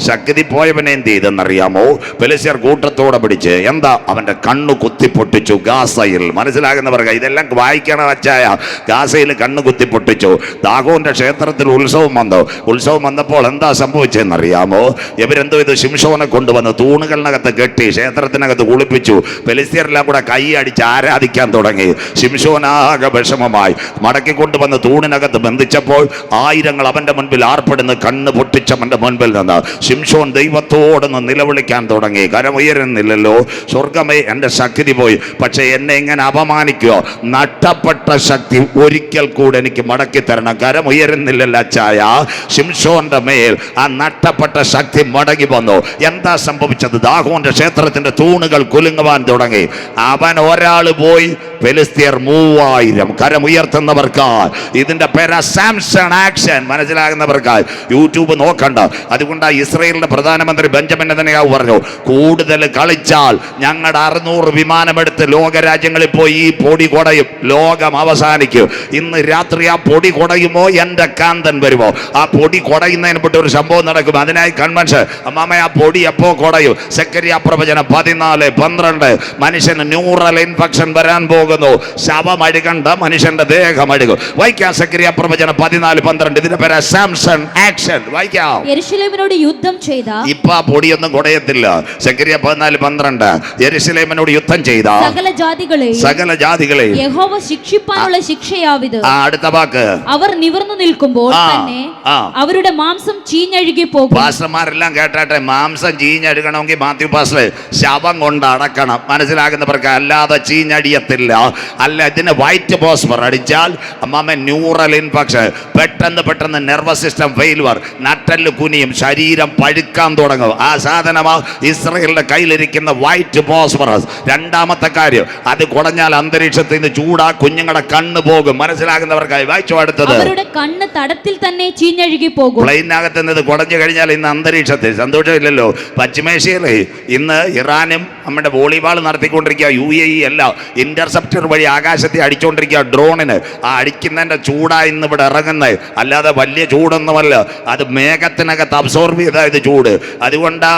ശക്തി പോയവനെ എന്ത് ചെയ്തെന്നറിയാമോ? ഫെലിസ്ത്യർ കൂട്ടത്തോടെ പിടിച്ച് എന്താ അവൻ്റെ കണ്ണു കുത്തിപ്പൊട്ടിച്ചു ഗാസയിൽ. മനസ്സിലാകുന്നവർക്ക് ഇതെല്ലാം വായിക്കണം അച്ചായ. ഗാസയിൽ കണ്ണ് കുത്തിപ്പൊട്ടിച്ചു. ദാഗോന്റെ ക്ഷേത്രത്തിൽ ഉത്സവം വന്നപ്പോൾ എന്താ സംഭവിച്ചതെന്നറിയാമോ? ഇവരെന്തോ ഇത് ശിംശോനെ കൊണ്ടുവന്ന് തൂണുകളിനകത്ത് കെട്ടി ക്ഷേത്രത്തിനകത്ത് കുളിപ്പിച്ചു. ഫെലിസ്ത്യരെല്ലാം കൂടെ കൈ അടിച്ച് ആരാധിക്കാൻ തുടങ്ങി. ശിംശോനാകെ വിഷമമായി. മടക്കി കൊണ്ടുവന്ന് തൂണിനകത്ത് ബന്ധിച്ചപ്പോൾ ആയിരങ്ങൾ അവന്റെ മുൻപിൽ ആർപ്പെടുന്ന കണ്ണ് പൊട്ടിച്ചവന്റെ മുൻപിൽ നിന്ന് ശിംശോൻ ദൈവത്തോടൊന്ന് നിലവിളിക്കാൻ തുടങ്ങി. കരമുയരുന്നില്ലല്ലോ. സ്വർഗമേ, എൻ്റെ ശക്തി പോയി. പക്ഷെ എന്നെ ഇങ്ങനെ അപമാനിക്കുക. നഷ്ടപ്പെട്ട ശക്തി ഒരിക്കൽ കൂടെ എനിക്ക് മടക്കി തരണം. കരമുയരുന്നില്ലല്ലോ അച്ചായ. ശിംശോന്റെ മേൽ ആ നഷ്ടപ്പെട്ട ശക്തി മടങ്ങി വന്നു. എന്താ സംഭവിച്ചത്? ദാഗോന്റെ ക്ഷേത്രത്തിന്റെ തൂണുകൾ കുലുങ്ങുവാൻ തുടങ്ങി. അവൻ ഒരാൾ പോയി, ഫെലിസ്ത്യർ 3000. കരമുയർത്തുന്നവർക്കായി ഇതിന്റെ പേര് സാംസൺ ആക്ഷൻ. മനസ്സിലാകുന്നവർക്കായി യൂട്യൂബ് നോക്കണ്ട. അതുകൊണ്ടാണ് ഇസ്രയേലിന്റെ പ്രധാനമന്ത്രി ബെഞ്ചമിൻ നെതന്യാഹു പറഞ്ഞു, കൂടുതൽ കളിച്ചാൽ ഞങ്ങളുടെ 600 വിമാനമെടുത്ത് ലോകരാജ്യങ്ങളിൽ പോയി ഈ പൊടി കുടയും, ലോകം അവസാനിക്കും. ഇന്ന് രാത്രി ആ പൊടി കുടയുമോ, എൻ്റെ കാന്തൻ വരുമോ? ആ പൊടി കുടയുന്നതിന് പെട്ട ഒരു സംഭവം നടക്കും. അതിനായി കൺവെൻഷൻ. അമ്മാമ, ആ പൊടി എപ്പോ കുടയും? സെക്കരിയ പ്രവചനം 14:12. മനുഷ്യന് ന്യൂറൽ ഇൻഫെക്ഷൻ വരാൻ പോകുന്നു. ശവം അഴുകണ്ട, മനുഷ്യന്റെ ദേഹം അഴുകും. വായിക്കാം സെക്കരിയ പ്രവചനം 14:12. ഇതിന്റെ പേര് സാംസൺ ആക്ഷൻ. വായിക്കാം. യെരൂശലേമിനോട് യുദ്ധം ചെയ്ത ഇപ്പൊ ആ പൊടിയൊന്നും കുടയത്തില്ല. സെക്കരിയ 14:12. യെരൂശലേമിനോട് യുദ്ധം ചെയ്ത സകല ജാതികളെ യഹോവ ശിക്ഷിപ്പാനുള്ള ശിക്ഷയാവിത്. അടുത്ത വാക്ക്, അവർ നിവർന്നു നിൽക്കുമ്പോൾ തന്നെ അവരുടെ മാംസം ചീഞ്ഞഴുകി പോകും. പാസ്റ്റർമാരെല്ലാം കേട്ടാട്ടെ, മാംസം ചീഞ്ഞഴുകണമെങ്കിൽ മാത്യു പാസ്റ്റർ ശവം കൊണ്ട് അടക്കണം. മനസ്സിലാകുന്നവർക്ക് അല്ലാതെ ചീഞ്ഞടിയത്തില്ല. അല്ല, ഇതിന് വൈറ്റ് ഫോസ്ഫർ അടിച്ചാൽ അമ്മാമ ന്യൂറൽ ഇൻഫെക്ഷൻ, പെട്ടെന്ന് നെർവസ് സിസ്റ്റം ഫെയിലുവർ, നട്ടല് കുനിയും, ശരീരം പഴുക്കാൻ തുടങ്ങും. ആ സാധനമാ ഇസ്രയേലിന്റെ കയ്യിലിരിക്കുന്ന വൈറ്റ് ഫോസ്ഫറസ്. രണ്ടാമത്തെ കാര്യം, അത് കുടഞ്ഞാൽ അന്തരീക്ഷത്തിൽ നിന്ന് ചൂടാ, കുഞ്ഞുങ്ങളുടെ കണ്ണ് പോകും. മനസ്സിലാകുന്നവർക്കായി വായിച്ചു. അടുത്തത്, അവരുടെ കണ്ണ് തടത്തിൽ തന്നെ ചീഞ്ഞഴുകി പോകും. പ്ലെയിനകത്ത് നിന്ന് കുടഞ്ഞു കഴിഞ്ഞാൽ ഇന്ന് അന്തരീക്ഷത്തിൽ സന്തോഷമില്ലല്ലോ. പശ്ചിമേഷ്യയിൽ ഇന്ന് ഇറാനും നമ്മുടെ വോളിബോൾ നടത്തിക്കൊണ്ടിരിക്കുക. UAE എല്ലാം ഇന്റർസെപ്റ്റർ വഴി ആകാശത്തെ അടിച്ചുകൊണ്ടിരിക്കുക ഡ്രോണിന്. ആ അടിക്കുന്നതിന്റെ ചൂടാ ഇന്ന് ഇവിടെ ഇറങ്ങുന്നത്, അല്ലാതെ വലിയ ചൂടൊന്നുമല്ല. അത് മേഘത്തിനകത്ത് അബ്സോർബ് ചെയ്തായത് ചൂട്. അതുകൊണ്ടാ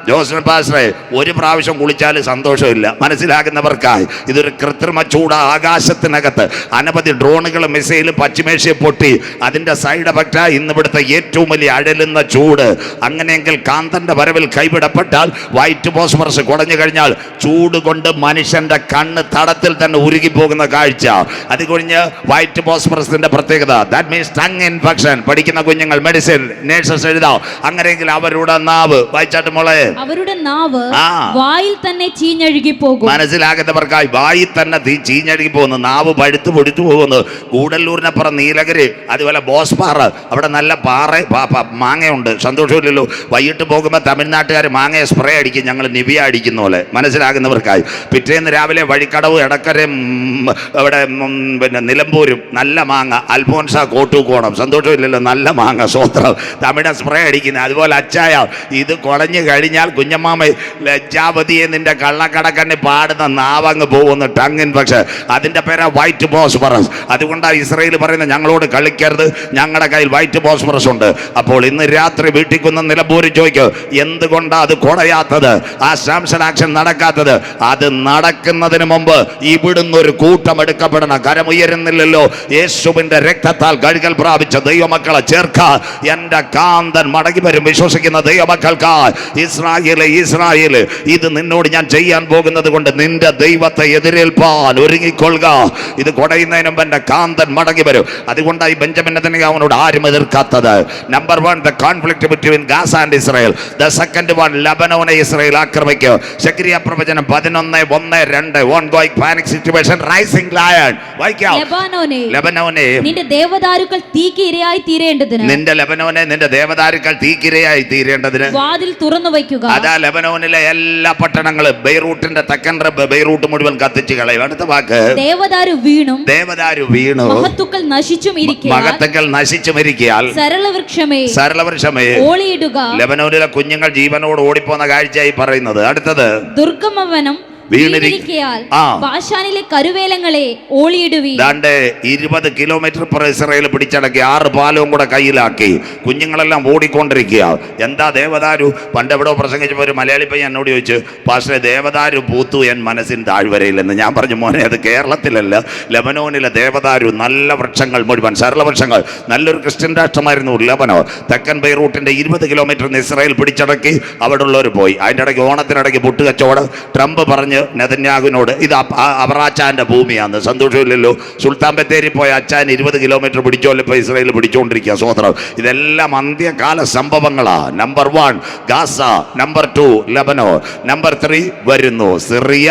ജോസഫ് പാസ്റ്ററെ ഒരു പ്രാവശ്യം കുളിച്ചാൽ സന്തോഷമില്ല. മനസ്സിലാകുന്നവർക്കായി ഇതൊരു കൃത്രിമ ചൂട്. ആകാശത്തിനകത്ത് അനവധി ഡ്രോണുകൾ, മിസൈൽ പശ്ചിമേഷ്യ പൊട്ടി. അതിൻ്റെ സൈഡ് എഫക്റ്റാ ഇന്നിവിടുത്തെ ഏറ്റവും വലിയ അഴലുന്ന ചൂട്. അങ്ങനെയെങ്കിൽ കാന്തന്റെ വരവിൽ കൈവിടപ്പെട്ടാൽ വൈറ്റ് ഫോസ്ഫറസ് കുടഞ്ഞു കഴിഞ്ഞാൽ ചൂട് കൊണ്ട് മനുഷ്യന്റെ കണ്ണ് തടത്തിൽ തന്നെ ഉരുകിപ്പോകുന്ന കാഴ്ച. അത് കഴിഞ്ഞ് വൈറ്റ് ഫോസ്ഫറസിന്റെ പ്രത്യേകത, ദാറ്റ് മീൻസ് ടങ് ഇൻഫെക്ഷൻ. പഠിക്കുന്ന കുഞ്ഞുങ്ങൾ മെഡിസിൻ നേഴ്സസ് എഴുതാം. അങ്ങനെയെങ്കിൽ അവരുടെ നാവ് വായിച്ചാട്ട് മോളെ, അവരുടെ നാവ് വായിൽ തന്നെ ചീഞ്ഞഴുകി പോകും. മനസ്സിലാകുന്നവർക്കായി വായിൽ തന്നെ ചീഞ്ഞഴുകി പോകുന്നു. നാവ് പഴുത്തു പൊടിച്ചു പോകുന്നു. കൂടല്ലൂരിനപ്പുറം നീലഗിരി, അതുപോലെ ബോസ്പാറ, അവിടെ നല്ല മാങ്ങയുണ്ട്. സന്തോഷമില്ലല്ലോ. വൈകിട്ട് പോകുമ്പോൾ തമിഴ്നാട്ടുകാർ മാങ്ങയെ സ്പ്രേ അടിക്കും, ഞങ്ങൾ നിവിയ അടിക്കുന്ന പോലെ. മനസ്സിലാകുന്നവർക്കായി പിറ്റേന്ന് രാവിലെ വഴിക്കടവ്, എടക്കരയും അവിടെ പിന്നെ നിലമ്പൂരും നല്ല മാങ്ങ. അൽഫോൻസ കോട്ടൂക്കോണം, സന്തോഷമില്ലല്ലോ, നല്ല മാങ്ങ. സ്വത്രം തമിഴ് സ്പ്രേ അടിക്കുന്നത്. അതുപോലെ അച്ചായ ഇത് കുളഞ്ഞു കഴിഞ്ഞാൽ കുഞ്ഞമ്മാമ ലജ്ജാവതിയെ നിന്റെ കള്ളക്കടക്കണ്ണി പാടുന്ന നാവങ്ങ് പോകുന്നു. Tongue infection. അതിന്റെ പേരാ വൈറ്റ് ഫോസ്ഫറസ്. അതുകൊണ്ടാണ് ഇസ്രയേൽ പറയുന്നത്, ഞങ്ങളോട് കളിക്കരുത്, ഞങ്ങളുടെ കയ്യിൽ വൈറ്റ് ഫോസ്ഫറസ് ഉണ്ട്. അപ്പോൾ ഇന്ന് രാത്രി വീട്ടിൽ കുന്ന നിലമ്പൂരി ചോദിക്കും, എന്തുകൊണ്ടാണ് അത് കുടയാത്തത്? ആ സാംസൺ ആക്ഷൻ നടക്കാത്തത്? അത് നടക്കുന്നതിന് മുമ്പ് ഇവിടുന്ന് ഒരു കൂട്ടം എടുക്കപ്പെടണം. കരമുയരുന്നില്ലല്ലോ. യേശുവിന്റെ രക്തത്താൽ കഴുകൽ പ്രാപിച്ച ദൈവമക്കളെ ചേർക്കാൻ എന്റെ കാന്തൻ മടങ്ങി വരും. വിശ്വസിക്കുന്ന ദൈവമക്കൾക്ക് ഇസ്രായേല്, ഇത് നിന്നോട് ഞാൻ ചെയ്യാൻ പോകുന്നത് കൊണ്ട് നിന്റെ ദൈവത്തെ എതിരേൽപ്പാൻ ഒരുങ്ങിക്കൊള്ളുക. ഇത് കുടയുന്നതിന് മുമ്പ് എന്റെ കാന്തൻ മടങ്ങി വരും. അതുകൊണ്ടായി ബെഞ്ചമിൻ നെതന്യാഹുവിനോട് ആരും എതിർക്കാത്തത്. Number 1, the conflict between Gaza and Israel. The second one, ലബനോനെ ഇസ്രായേൽ ആക്രമിക്കും. സെക്കരിയ പ്രവചനം 11:1-2. Ongoing panic situation, rising lion. വായിക്കാം. ലബനോനെ, നിന്റെ ദേവദാരുക്കൾ തീക്ക് ഇരയായി തീരേണ്ടതിന്. നിന്റെ ലബനോനെ, നിന്റെ ദേവദാരുക്കൾ തീക്കിരയായി തീരേണ്ടതിന് വാതിൽ തുറന്നു വയ്ക്കുക. നടത്തുക. അതാ ലെബനോനിലെ എല്ലാ പട്ടണങ്ങളും ബെയ്റൂട്ടിന്റെ തെക്കൻ ബെയ്റൂട്ട് മുഴുവൻ കത്തിച്ചു കളയും. അടുത്ത വാക്ക് ദേവദാരു വീണു മഹത്തുക്കൾ നശിച്ചും ഇരിക്കയാൽ സരളവൃക്ഷമേ ഓളിയിടുക. ലെബനോനിലെ കുഞ്ഞുങ്ങൾ ജീവനോട് ഓടിപ്പോന്ന കാഴ്ചയായി പറയുന്നത്. അടുത്തത് ദുർഗമവനം വീണിരിക്കയാൽ ബാശാനിലെ കരുവേലങ്ങളെ ഓളിയിടുവീൻ. 20 കിലോമീറ്റർ ഇസ്രായേൽ പിടിച്ചടക്കി 6 പാലവും കൂടെ കയ്യിലാക്കി കുഞ്ഞുങ്ങളെല്ലാം ഓടിക്കൊണ്ടിരിക്കുക. എന്താ ദേവദാരു? പണ്ട് എവിടെയോ പ്രസംഗിച്ചപ്പോൾ ഒരു മലയാളി പയ്യൻ എന്നോട് ചോദിച്ചു, പാസ്റ്ററെ ദേവദാരു പൂത്തു എൻ മനസ്സിന് താഴ്വരയില്ലെന്ന്. ഞാൻ പറഞ്ഞു, മോനെ അത് കേരളത്തിലല്ല, ലെബനോനിലെ ദേവദാരു നല്ല വൃക്ഷങ്ങൾ മുഴുവൻ സരള വൃക്ഷങ്ങൾ. നല്ലൊരു ക്രിസ്ത്യൻ രാഷ്ട്രമായിരുന്നു ലെബനോ. തെക്കൻ ബെയ്റൂട്ടിന്റെ 20 കിലോമീറ്റർ ഇസ്രായേൽ പിടിച്ചടക്കി അവിടെ ഉള്ളവർ പോയി. അതിൻ്റെ ഇടയ്ക്ക് ഓണത്തിനിടയ്ക്ക് പുട്ടുകച്ചവടം. ട്രംപ് പറഞ്ഞ് നെതന്യാഹുവിനോട് ഇത് അവറാച്ചാന്റെ ഭൂമിയാണ്. സന്തോഷമില്ലല്ലോ. സുൽത്താൻ ബത്തേരി പോയ അച്ചാൻ 20 കിലോമീറ്റർ പിടിച്ചോല്ലോ ഇപ്പോൾ ഇസ്രായേൽ പിടിച്ചുകൊണ്ടിരിക്കുക. സ്വതന്ത്രം. ഇതെല്ലാം അന്ത്യകാല സംഭവങ്ങളാ. Number 1 Gaza, number 2 Lebanon, number 3 വരുന്നു സിറിയ,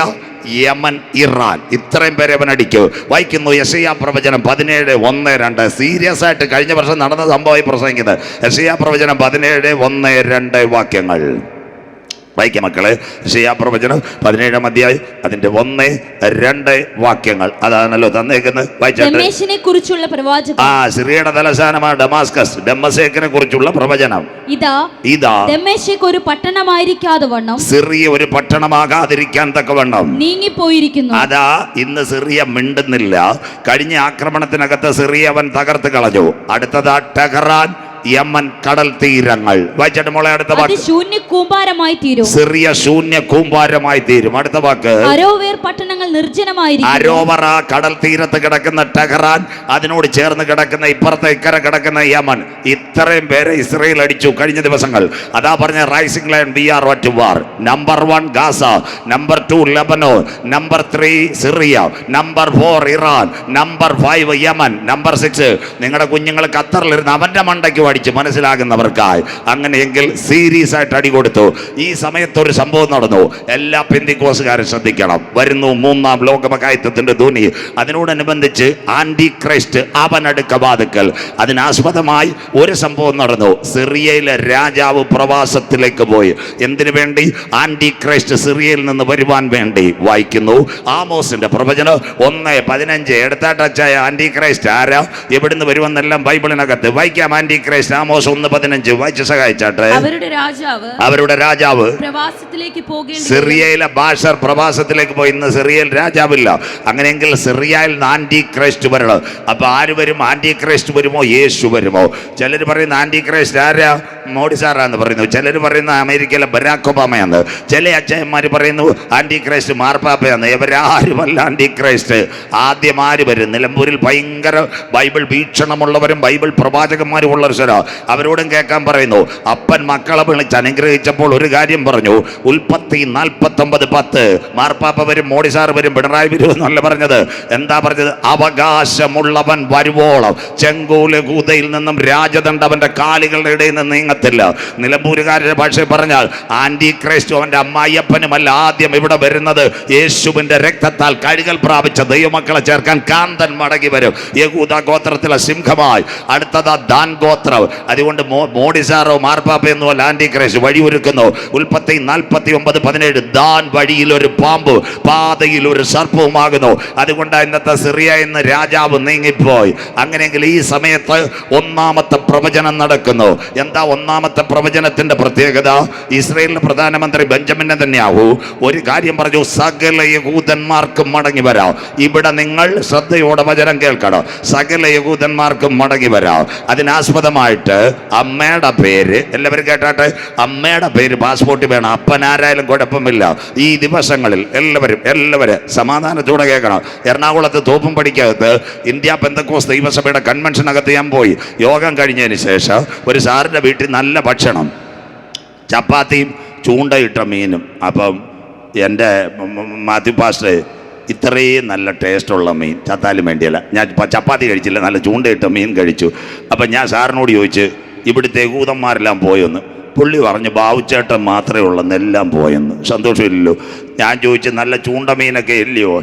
യമൻ, ഇറാൻ. ഇത്രയും പേരെ അവൻ അടിക്കും. വായിക്കുന്നു യെശയ്യാ പ്രവചനം 17:1-2. സീരിയസ് ആയിട്ട് കഴിഞ്ഞ വർഷം നടന്ന സംഭവമായി പ്രസംഗിക്കുന്നത്. യെശയ്യാ പ്രവചനം 17:1-2 വാക്യങ്ങൾ വായിക്കാം മക്കളെ. യെശയ്യാ പ്രവചനം 17-ാം അധ്യായം അതിന്റെ 1-2 വാക്യങ്ങൾ. അതാണല്ലോ തന്നേക്കുന്നത്. ദമ്മേശിനെ കുറിച്ചുള്ള പ്രവാചകം. സിറിയയുടെ തലസ്ഥാനമാണ് ഡമാസ്കസ്. ഡമ്മസേക്കിനെ കുറിച്ചുള്ള പ്രവചനം. ഇതാ ദമ്മേശേക്ക് ഒരു പട്ടണമായിരിക്കാതെ വണ്ണം സിറിയ ഒരു പട്ടണമാകാതിരിക്കാൻ തക്കവണ്ണം നീങ്ങിപ്പോയിരിക്കുന്നു. അതാ ഇന്ന് സിറിയ മിണ്ടുന്നില്ല. കഴിഞ്ഞ ആക്രമണത്തിനകത്ത് സിറിയ അവൻ തകർത്ത് കളഞ്ഞു. അടുത്തതാ ടെഹ്റാൻ, യമൻ കടൽ തീരങ്ങൾ. വായിച്ചിട്ട് മോളെ അടുത്ത വാക്ക്. ശൂന്യ കൂമ്പാരമായി തീരും. സിറിയ ശൂന്യ കൂമ്പാരമായി തീരും. അടുത്ത വാക്ക്. അരോവേർ പട്ടണങ്ങൾ നിർജ്ജനമായിരിക്കും. അരോവറ കടൽ തീരത്ത് കിടക്കുന്ന ടെഹ്റാൻ, അതിനോട് ചേർന്ന് കിടക്കുന്ന ഇപ്പുറത്തെ ഇക്കര കിടക്കുന്ന യമൻ. ഇത്രയും പേരെ ഇസ്രായേൽ അടിച്ചു കഴിഞ്ഞ ദിവസങ്ങൾ. അതാ പറഞ്ഞ rising line we are at war. Number 1 Gaza, number 2 Lebanon, number 3 Syria, number 4 Iran, number 5 Yemen, number 6 നിങ്ങളുടെ കുഞ്ഞുങ്ങൾ ഖത്തറിലിരുന്ന് അവന്റെ മണ്ടയ്ക്ക് അടിച്ച് മനസ്സിലാകുന്നവർക്കായി. അങ്ങനെയെങ്കിൽ സീരിയസ് ആയിട്ട് അടി കൊടുത്തു. ഈ സമയത്ത് ഒരു സംഭവം നടന്നു. എല്ലാ പെന്തിക്കോസുകാരും ശ്രദ്ധിക്കണം. വരുന്നു 3-ാം ലോകമഹായുദ്ധത്തിന്റെ ധ്വനി. അതിനോടനുബന്ധിച്ച് ആന്റി ക്രൈസ്റ്റ് അവനടുക്ക വാതുക്കൽ. അതിനാസ്പദമായി ഒരു സംഭവം നടന്നു. സിറിയയിലെ രാജാവ് പ്രവാസത്തിലേക്ക് പോയി. എന്തിനു വേണ്ടി? ആന്റി ക്രൈസ്റ്റ് സിറിയയിൽ നിന്ന് വരുവാൻ വേണ്ടി. വായിക്കുന്നു ആമോസിന്റെ പ്രവചനം 1:15. എടുത്താട്ടച്ചായ ആന്റി ക്രൈസ്റ്റ് ആരാ, എവിടുന്ന് വരുമെന്നെല്ലാം ബൈബിളിനകത്ത് വായിക്കാം. ആന്റി ക്രൈസ്റ്റ് ആമോസ് 1:15 വായിച്ച് സഹായിച്ചാട്ടെ. അവരുടെ രാജാവ് പ്രവാസത്തിലേക്ക് പോകേണ്ടി സിറിയയിലെ ബാഷർ പ്രവാസത്തിലേക്ക് പോയി. ഇന്ന് സിറിയയിൽ രാജാവില്ല. അങ്ങനെയെങ്കിൽ സിറിയയിൽ ആന്റി ക്രൈസ്റ്റ് വരണം. അപ്പൊ ആര് വരും? ആന്റി ക്രൈസ്റ്റ് വരുമോ? യേശു വരുമോ? ചിലർ പറയുന്ന ആന്റി ക്രൈസ്റ്റ് ആരാ? മോഡി സാറാന്ന് പറയുന്നു. ചിലർ പറയുന്ന അമേരിക്കയിലെ ബരാക് ഒബാമയാണ്. ചില അച്ഛന്മാർ പറയുന്നു ആന്റി ക്രൈസ്റ്റ് മാർപ്പാപ്പയാണ്. ഇവരാരുമല്ല ആന്റി ക്രൈസ്റ്റ്. ആദ്യം ആര് വരും? നിലമ്പൂരിൽ ഭയങ്കര ബൈബിൾ വീക്ഷണമുള്ളവരും ബൈബിൾ പ്രവാചകന്മാരും ഉള്ള ഒരു സ്ഥലം. അവരോടും കേൾക്കാൻ പറയുന്നു. അപ്പൻ മക്കളെ വിളിച്ച് അനുഗ്രഹിച്ചപ്പോൾ ഒരു കാര്യം പറഞ്ഞു. ഉൽപ്പത്തി 49:10 മാർപ്പാപ്പ വരും, മോഡി സാർ വരും, പിണറായി വരും എന്നല്ല പറഞ്ഞത്. എന്താ പറഞ്ഞത്? അവകാശമുള്ളവൻ വരുവോളം ചെങ്കോലകൂതയിൽ നിന്നും രാജദണ്ഡ് അവന്റെ കാലുകളുടെ ഇടയിൽ നിന്ന് നീങ്ങത്തില്ല. നിലമ്പൂരുകാരുടെ ഭാഷയിൽ പറഞ്ഞാൽ ആന്റി ക്രൈസ്റ്റ് അവന്റെ അമ്മായിയപ്പനുമല്ല ആദ്യം ഇവിടെ വരുന്നത്. യേശുവിന്റെ രക്തത്താൽ കഴുകൽ പ്രാപിച്ച ദൈവമക്കളെ ചേർക്കാൻ കാന്തൻ മടങ്ങി വരും. യഹൂദ ഗോത്രത്തിലെ സിംഹമായി. അടുത്തതാ ദാൻ ഗോത്രം. അതുകൊണ്ട് മോഡി സാറോ മാർപ്പാപ്പയെന്നോ അല്ല ആന്റി ക്രൈസ്റ്റ്. വഴി ഒരുക്കുന്നു. ഉൽപ്പത്തി 49:17 ദാൻ വഴിയിൽ ഒരു പാമ്പ്, പാതയിൽ ഒരു സർപ്പവുമാകുന്നു. അതുകൊണ്ട് ഇന്നത്തെ സിറിയ എന്ന രാജാവ് നീങ്ങിപ്പോയി. അങ്ങനെയെങ്കിൽ ഈ സമയത്ത് 1-ാമത്തെ പ്രവചനം നടക്കുന്നു. എന്താ 1-ാമത്തെ പ്രവചനത്തിന്റെ പ്രത്യേകത? ഇസ്രായേലിന്റെ പ്രധാനമന്ത്രി ബെഞ്ചമിൻ നെതന്യാഹു ഒരു കാര്യം പറഞ്ഞു. സകല യഹൂദന്മാർക്കും മടങ്ങി വരാം. ഇവിടെ നിങ്ങൾ ശ്രദ്ധയോടെ വചനം കേൾക്കണം. സകല യഹൂദന്മാർക്കും മടങ്ങി വരാം. അതിനാസ്പദമായിട്ട് അമ്മയുടെ പേര് എല്ലാവരും കേട്ടാട്ടെ. അമ്മയുടെ പേര് പാസ്പോർട്ട് വേണം. അപ്പനാരായാലും കുഴപ്പമില്ല. ഈ ദിവസങ്ങളിൽ എല്ലാവരും സമാധാനത്തോടെ കേൾക്കണം. എറണാകുളത്ത് തോപ്പുംപടിക്കകത്ത് ഇന്ത്യ പെന്തക്കോസ് ദൈവസഭയുടെ കൺവെൻഷനകത്ത് ഞാൻ പോയി. യോഗം കഴിഞ്ഞതിന് ശേഷം ഒരു സാറിൻ്റെ വീട്ടിൽ നല്ല ഭക്ഷണം, ചപ്പാത്തിയും ചൂണ്ടയിട്ട മീനും. അപ്പം എൻ്റെ മാത്യു പാസ്റ്റർ ഇത്രയും നല്ല ടേസ്റ്റുള്ള മീൻ ചത്താലും വേണ്ടിയല്ല, ഞാൻ ചപ്പാത്തി കഴിച്ചില്ല, നല്ല ചൂണ്ടയിട്ട മീൻ കഴിച്ചു. അപ്പം ഞാൻ സാറിനോട് ചോദിച്ച് ഇവിടുത്തെ യഹൂദന്മാരെല്ലാം പോയെന്ന്. പുള്ളി പറഞ്ഞു ബാബുച്ചേട്ടൻ മാത്രമേ ഉള്ളെന്ന്, എല്ലാം പോയെന്ന്. സന്തോഷമില്ലല്ലോ. ഞാൻ ചോദിച്ചു നല്ല ചൂണ്ടമീനൊക്കെ ഇല്ലയോ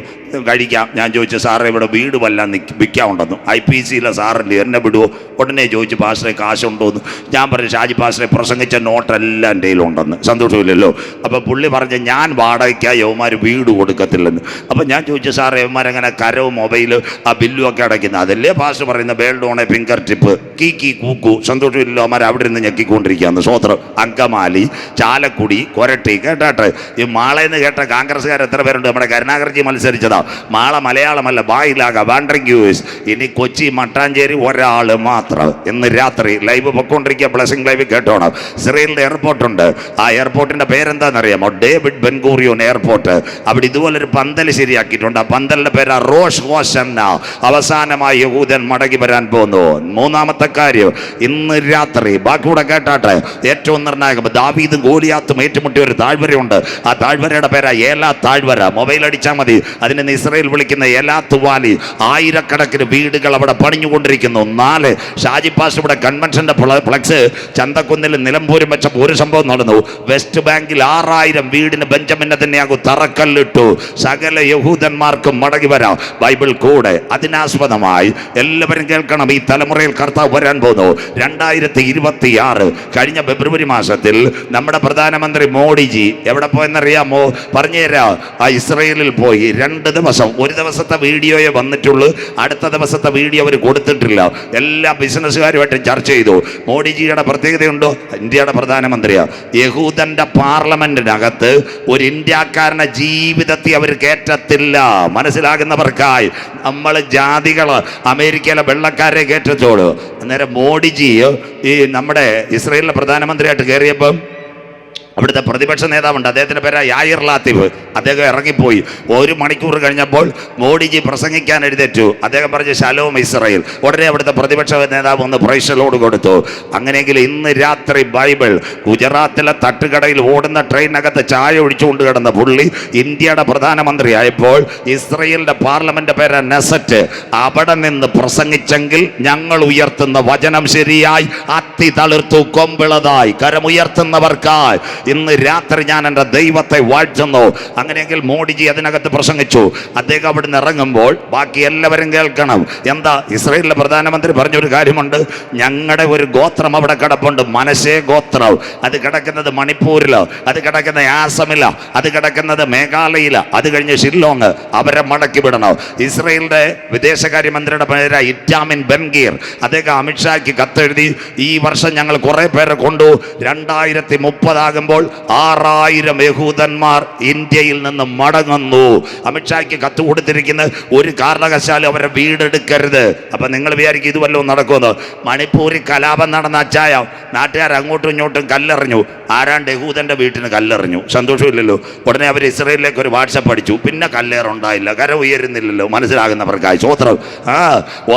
കഴിക്കാം. ഞാൻ ചോദിച്ചു സാറേ ഇവിടെ വീട് വല്ലാം വിൽക്കാനുണ്ടെന്നു. IPCയിലെ സാറിൻ്റെ എന്നെ വിടുവോ? ഉടനെ ചോദിച്ചു പാസ്റ്ററെ കാശുണ്ടോ എന്ന്. ഞാൻ പറഞ്ഞു ഷാജി പാസ്റ്ററെ പ്രസംഗിച്ച നോട്ടെല്ലാം എൻ്റെ കയ്യിലുണ്ടെന്ന്. സന്തോഷമില്ലല്ലോ. അപ്പോൾ പുള്ളി പറഞ്ഞ് ഞാൻ വാടകയ്ക്കായി യവന്മാർ വീട് കൊടുക്കത്തില്ലെന്ന്. അപ്പം ഞാൻ ചോദിച്ചു സാറേ യവന്മാരങ്ങനെ കരവും മൊബൈൽ ആ ബില്ലും ഒക്കെ അടയ്ക്കുന്നത് അതല്ലേ പാസ്റ്റർ പറയുന്ന world on a fingertip കീ കൂക്കു. സന്തോഷമില്ലല്ലോ. അവന്മാർ അവിടെ നിന്ന് ഞെക്കിക്കൊണ്ടിരിക്കുകയാണ്. സ്വോത്രം. അങ്കമാലി, ചാലക്കുടി, കൊരട്ടി കേട്ടാട്ടെ. ഈ മാളയെന്ന് കേട്ട കോൺഗ്രസ്സുകാർ എത്ര പേരുണ്ട്? നമ്മുടെ കരുണാകരജി മത്സരിച്ചതാ. മാള മലയാളമല്ല, ബായിലാക വാണ്ടറിംഗ് യൂസ്. ഇനി കൊച്ചി മട്ടാഞ്ചേരി ഒരാൾ മാത്രം. ഇന്ന് രാത്രി ലൈവ് പൊക്കോണ്ടിരിക്കുക. ബ്ലെസ്സിംഗ് ലൈവ് കേട്ടോണം. ഇസ്രയേലിൻ്റെ എയർപോർട്ടുണ്ട്. ആ എയർപോർട്ടിൻ്റെ പേരെന്താണെന്നറിയാമോ? David ബെൻഗൂറിയോൺ airport. അവിടെ ഇതുപോലൊരു പന്തൽ ശരിയാക്കിയിട്ടുണ്ട്. ആ പന്തലിൻ്റെ പേര് റോഷ് ഹോശന്ന. അവസാനമായി യഹൂദൻ മടങ്ങി വരാൻ പോകുന്നു. മൂന്നാമത്തെ കാര്യം ഇന്ന് രാത്രി ബാക്കിയൂടെ കേട്ടാട്ടെ. ഏറ്റവും നിർണായകം ദാവീദും ഗോലിയാത്തും ഏറ്റുമുട്ടിയ ഒരു താഴ്വരയുണ്ട്. ആ താഴ്വരയുടെ പേരാ ഏലാ താഴ്വര. മൊബൈൽ അടിച്ചാൽ മതി. അതിന് ഇസ്രയേൽ വിളിക്കുന്ന ഏലാത്ത് വാലി. ആയിരക്കണക്കിന് വീടുകൾ അവിടെ പണിഞ്ഞുകൊണ്ടിരിക്കുന്നു. 4 ഷാജി പാസ് ഇവിടെ കൺവെൻഷന്റെ ഫ്ലക്സ് ചന്തക്കുന്നിലും നിലമ്പൂരും വെച്ചപ്പോൾ ഒരു സംഭവം നടന്നു. വെസ്റ്റ് ബാങ്കിൽ 6000 വീടിന് ബെഞ്ചമിൻ നെതന്യാഹു തറക്കല്ലിട്ടു. സകല യഹൂദന്മാർക്കും മടങ്ങി വരാം. ബൈബിൾ കൂടെ. അതിനാസ്പദമായി എല്ലാവരും കേൾക്കണം. ഈ തലമുറയിൽ കർത്താവ് വരാൻ പോകുന്നു. 2026 കഴിഞ്ഞ ഫെബ്രുവരി മാസത്തിൽ നമ്മുടെ പ്രധാനമന്ത്രി മോഡിജി എവിടെ പോയെന്നറിയാമോ? പറഞ്ഞുതരാം. ആ ഇസ്രയേലിൽ പോയി 2 ദിവസം. ഒരു ദിവസത്തെ വീഡിയോയെ വന്നിട്ടുള്ളൂ. അടുത്ത ദിവസത്തെ വീഡിയോ അവർ കൊടുത്തിട്ടില്ല. എല്ലാ ബിസിനസ്സുകാരുമായിട്ട് ചർച്ച ചെയ്തു. മോഡിജിയുടെ പ്രത്യേകതയുണ്ടോ? ഇന്ത്യയുടെ പ്രധാനമന്ത്രിയാണ്. യഹൂദന്റെ പാർലമെന്റിനകത്ത് ഒരു ഇന്ത്യക്കാരനെ ജീവിതത്തിൽ അവർ കയറ്റത്തില്ല. മനസ്സിലാകുന്നവർക്കായി നമ്മൾ ജാതികൾ അമേരിക്കയിലെ വെള്ളക്കാരെ കയറ്റത്തോളൂ. അന്നേരം മോഡിജി ഈ നമ്മുടെ ഇസ്രയേലിലെ പ്രധാനമന്ത്രിയായിട്ട് കയറിയപ്പം അവിടുത്തെ പ്രതിപക്ഷ നേതാവുണ്ട്. അദ്ദേഹത്തിൻ്റെ പേര് യായിർ ലാത്തിഫ്. അദ്ദേഹം ഇറങ്ങിപ്പോയി. 1 മണിക്കൂർ കഴിഞ്ഞപ്പോൾ മോഡിജി പ്രസംഗിക്കാൻ എഴുന്നേറ്റു. അദ്ദേഹം പറഞ്ഞു ശലോം ഇസ്രായേൽ. ഉടനെ അവിടുത്തെ പ്രതിപക്ഷ നേതാവ് ഒന്ന് പ്രൈസലോട് കൊടുത്തു. അങ്ങനെയെങ്കിൽ ഇന്ന് രാത്രി ബൈബിൾ ഗുജറാത്തിലെ തട്ടുകടയിൽ ഓടുന്ന ട്രെയിനകത്ത് ചായ ഒഴിച്ചുകൊണ്ട് കിടന്ന പുള്ളി ഇന്ത്യയുടെ പ്രധാനമന്ത്രി ആയപ്പോൾ ഇസ്രായേലിൻ്റെ പാർലമെന്റ് പേര് നെസറ്റ്. അവിടെ നിന്ന് പ്രസംഗിച്ചെങ്കിൽ ഞങ്ങൾ ഉയർത്തുന്ന വചനം ശരിയായി അത്തി തളിർത്തു കൊമ്പിളതായി. കരമുയർത്തുന്നവർക്കായി ഇന്ന് രാത്രി ഞാൻ എൻ്റെ ദൈവത്തെ വാഴ്ത്തുന്നു. അങ്ങനെയെങ്കിൽ മോഡിജി അതിനകത്ത് പ്രസംഗിച്ചു. അദ്ദേഹം അവിടുന്ന് ഇറങ്ങുമ്പോൾ ബാക്കി എല്ലാവരും കേൾക്കണം. എന്താ? ഇസ്രായേലിലെ പ്രധാനമന്ത്രി പറഞ്ഞൊരു കാര്യമുണ്ട്. ഞങ്ങളുടെ ഒരു ഗോത്രം അവിടെ കിടപ്പുണ്ട്. മനശേ ഗോത്രം. അത് കിടക്കുന്നത് മണിപ്പൂരിലോ, അത് കിടക്കുന്നത് ആസമിലോ, അത് കിടക്കുന്നത് മേഘാലയയിലോ, അത് കഴിഞ്ഞ് ഷില്ലോങ്. അവരെ മടക്കി വിടണം. ഇസ്രായേലിന്റെ വിദേശകാര്യമന്ത്രിയുടെ പേര് ഇറ്റാമിൻ ബെൻഗീർ. അദ്ദേഹം അമിത്ഷായ്ക്ക് കത്തെഴുതി. ഈ വർഷം ഞങ്ങൾ കുറെ പേരെ കൊണ്ടു. 2030 ആകുമ്പോൾ 6000 യഹൂദന്മാർ ഇന്ത്യയിൽ നിന്ന് മടങ്ങുന്നു. അമിത്ഷായ്ക്ക് കത്ത് കൊടുത്തിരിക്കുന്ന ഒരു കാരണവശാലും അവരെ വീടെടുക്കരുത്. അപ്പൊ നിങ്ങൾ വിചാരിക്കും ഇത് വല്ലതും നടക്കുമെന്ന്. മണിപ്പൂരിൽ കലാപം നടന്ന അച്ചായ നാട്ടുകാർ അങ്ങോട്ടും ഇങ്ങോട്ടും കല്ലെറിഞ്ഞു. ആരാണ്ട് യഹൂദന്റെ വീട്ടിന് കല്ലെറിഞ്ഞു. സന്തോഷമില്ലല്ലോ. ഉടനെ അവർ ഇസ്രായേലിലേക്ക് ഒരു വാട്സപ്പ് അടിച്ചു. പിന്നെ കല്ലേറുണ്ടായില്ല. കര ഉയരുന്നില്ലല്ലോ. മനസ്സിലാകുന്നവർക്കായി സ്വോത്രം.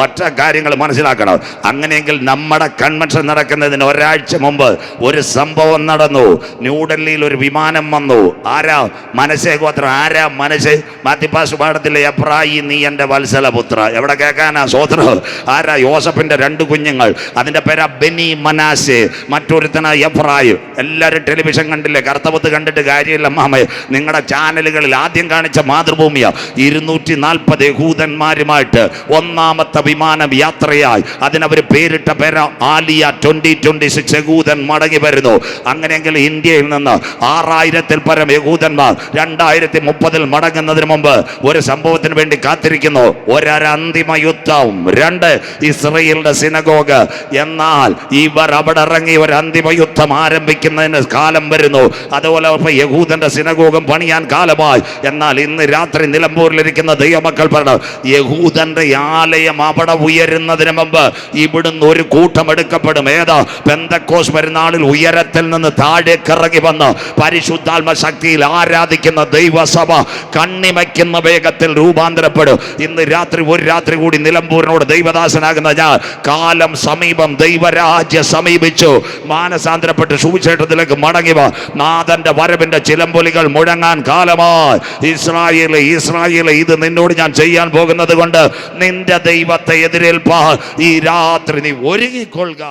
ഒറ്റ കാര്യങ്ങൾ മനസ്സിലാക്കണം. അങ്ങനെയെങ്കിൽ നമ്മുടെ കൺവെൻഷൻ നടക്കുന്നതിന് ഒരാഴ്ച മുമ്പ് ഒരു സംഭവം നടന്നു. ന്യൂഡൽഹിയിൽ ഒരു വിമാനം വന്നു. ആരാ? മനശേ ഗോത്രം. ആരാ മനശേ? മാത്തിപ്പാസ് പാടത്തിലെ എബ്രായി നീ എൻ്റെ വത്സലപുത്ര. എവിടെ കേൾക്കാനാ? സ്വോത്രം. ആരാ? യോസഫിന്റെ 2 കുഞ്ഞുങ്ങൾ. അതിന്റെ പേരാ ബെനി മനാശെ. മറ്റൊരുത്തന എബ്രായി. എല്ലാവരും ടെലിവിഷൻ കണ്ടില്ലേ? കർത്തവത്ത് കണ്ടിട്ട് കാര്യമില്ല മാമേ. നിങ്ങളുടെ ചാനലുകളിൽ ആദ്യം കാണിച്ച മാതൃഭൂമിയാ. 240 യഹൂദന്മാരുമായിട്ട് 1ാമത്തെ വിമാനം യാത്രയായി. അതിനവർ പേരിട്ട പേരാ ആലിയ 2026. യഹൂദൻ മടങ്ങി വരുന്നു. അങ്ങനെയെങ്കിൽ ഇന്ത്യയിൽ നിന്ന് 6000-ൽ പരം യഹൂദന്മാർ 2030 മടങ്ങുന്നതിന് മുമ്പ് ഒരു സംഭവത്തിന് വേണ്ടി കാത്തിരിക്കുന്നു. ഒരന്തിമ യുദ്ധം. 2 ഇസ്രയേലിന്റെ സിനഗോഗ്. എന്നാൽ ഇവർ അവിടെ ഇറങ്ങി ഒരു അന്തിമ യുദ്ധം ആരംഭിക്കുന്നതിന് കാലം വരുന്നു. അതുപോലെ യഹൂദന്റെ സിനഗോഗും പണിയാൻ കാലമായി. എന്നാൽ ഇന്ന് രാത്രി നിലമ്പൂരിലിരിക്കുന്ന ദൈവമക്കൾ പറഞ്ഞു, യഹൂദന്റെ ആലയം അവിടെ ഉയരുന്നതിന് മുമ്പ് ഇവിടുന്ന് ഒരു കൂട്ടം എടുക്കപ്പെടും. ഏതാ? പെന്തക്കോസ് പെരുന്നാളിൽ ഉയരത്തിൽ നിന്ന് താഴേക്ക് ഇറങ്ങി വന്ന് പരിശുദ്ധാത്മ ശക്തിയിൽ ആരാധിക്കുന്ന ദൈവസഭ കണ്ണിമയ്ക്കുന്ന വേഗത്തിൽ രൂപാന്തരപ്പെടും. ഇന്ന് രാത്രി ഒരു രാത്രി കൂടി നിലമ്പൂരിനോട് ദൈവദാസനാകുന്ന ഞാൻ, കാലം സമീപം, ദൈവരാജ്യ സമീപിച്ചു. മാനസാന്തരപ്പെട്ട് സുവിശേഷത്തിലേക്ക് മടങ്ങി വാ. നാഥന്റെ വരവിന്റെ ചിലമ്പൊലികൾ മുഴങ്ങാൻ കാലമായി. ഇസ്രായേലേ, ഇസ്രായേലേ, ഇത് നിന്നോട് ഞാൻ ചെയ്യാൻ പോകുന്നത് കൊണ്ട് നിന്റെ ദൈവത്തെ എതിരേൽപ്പാൻ ഈ രാത്രി നീ ഒരുങ്ങിക്കൊള്ളുക.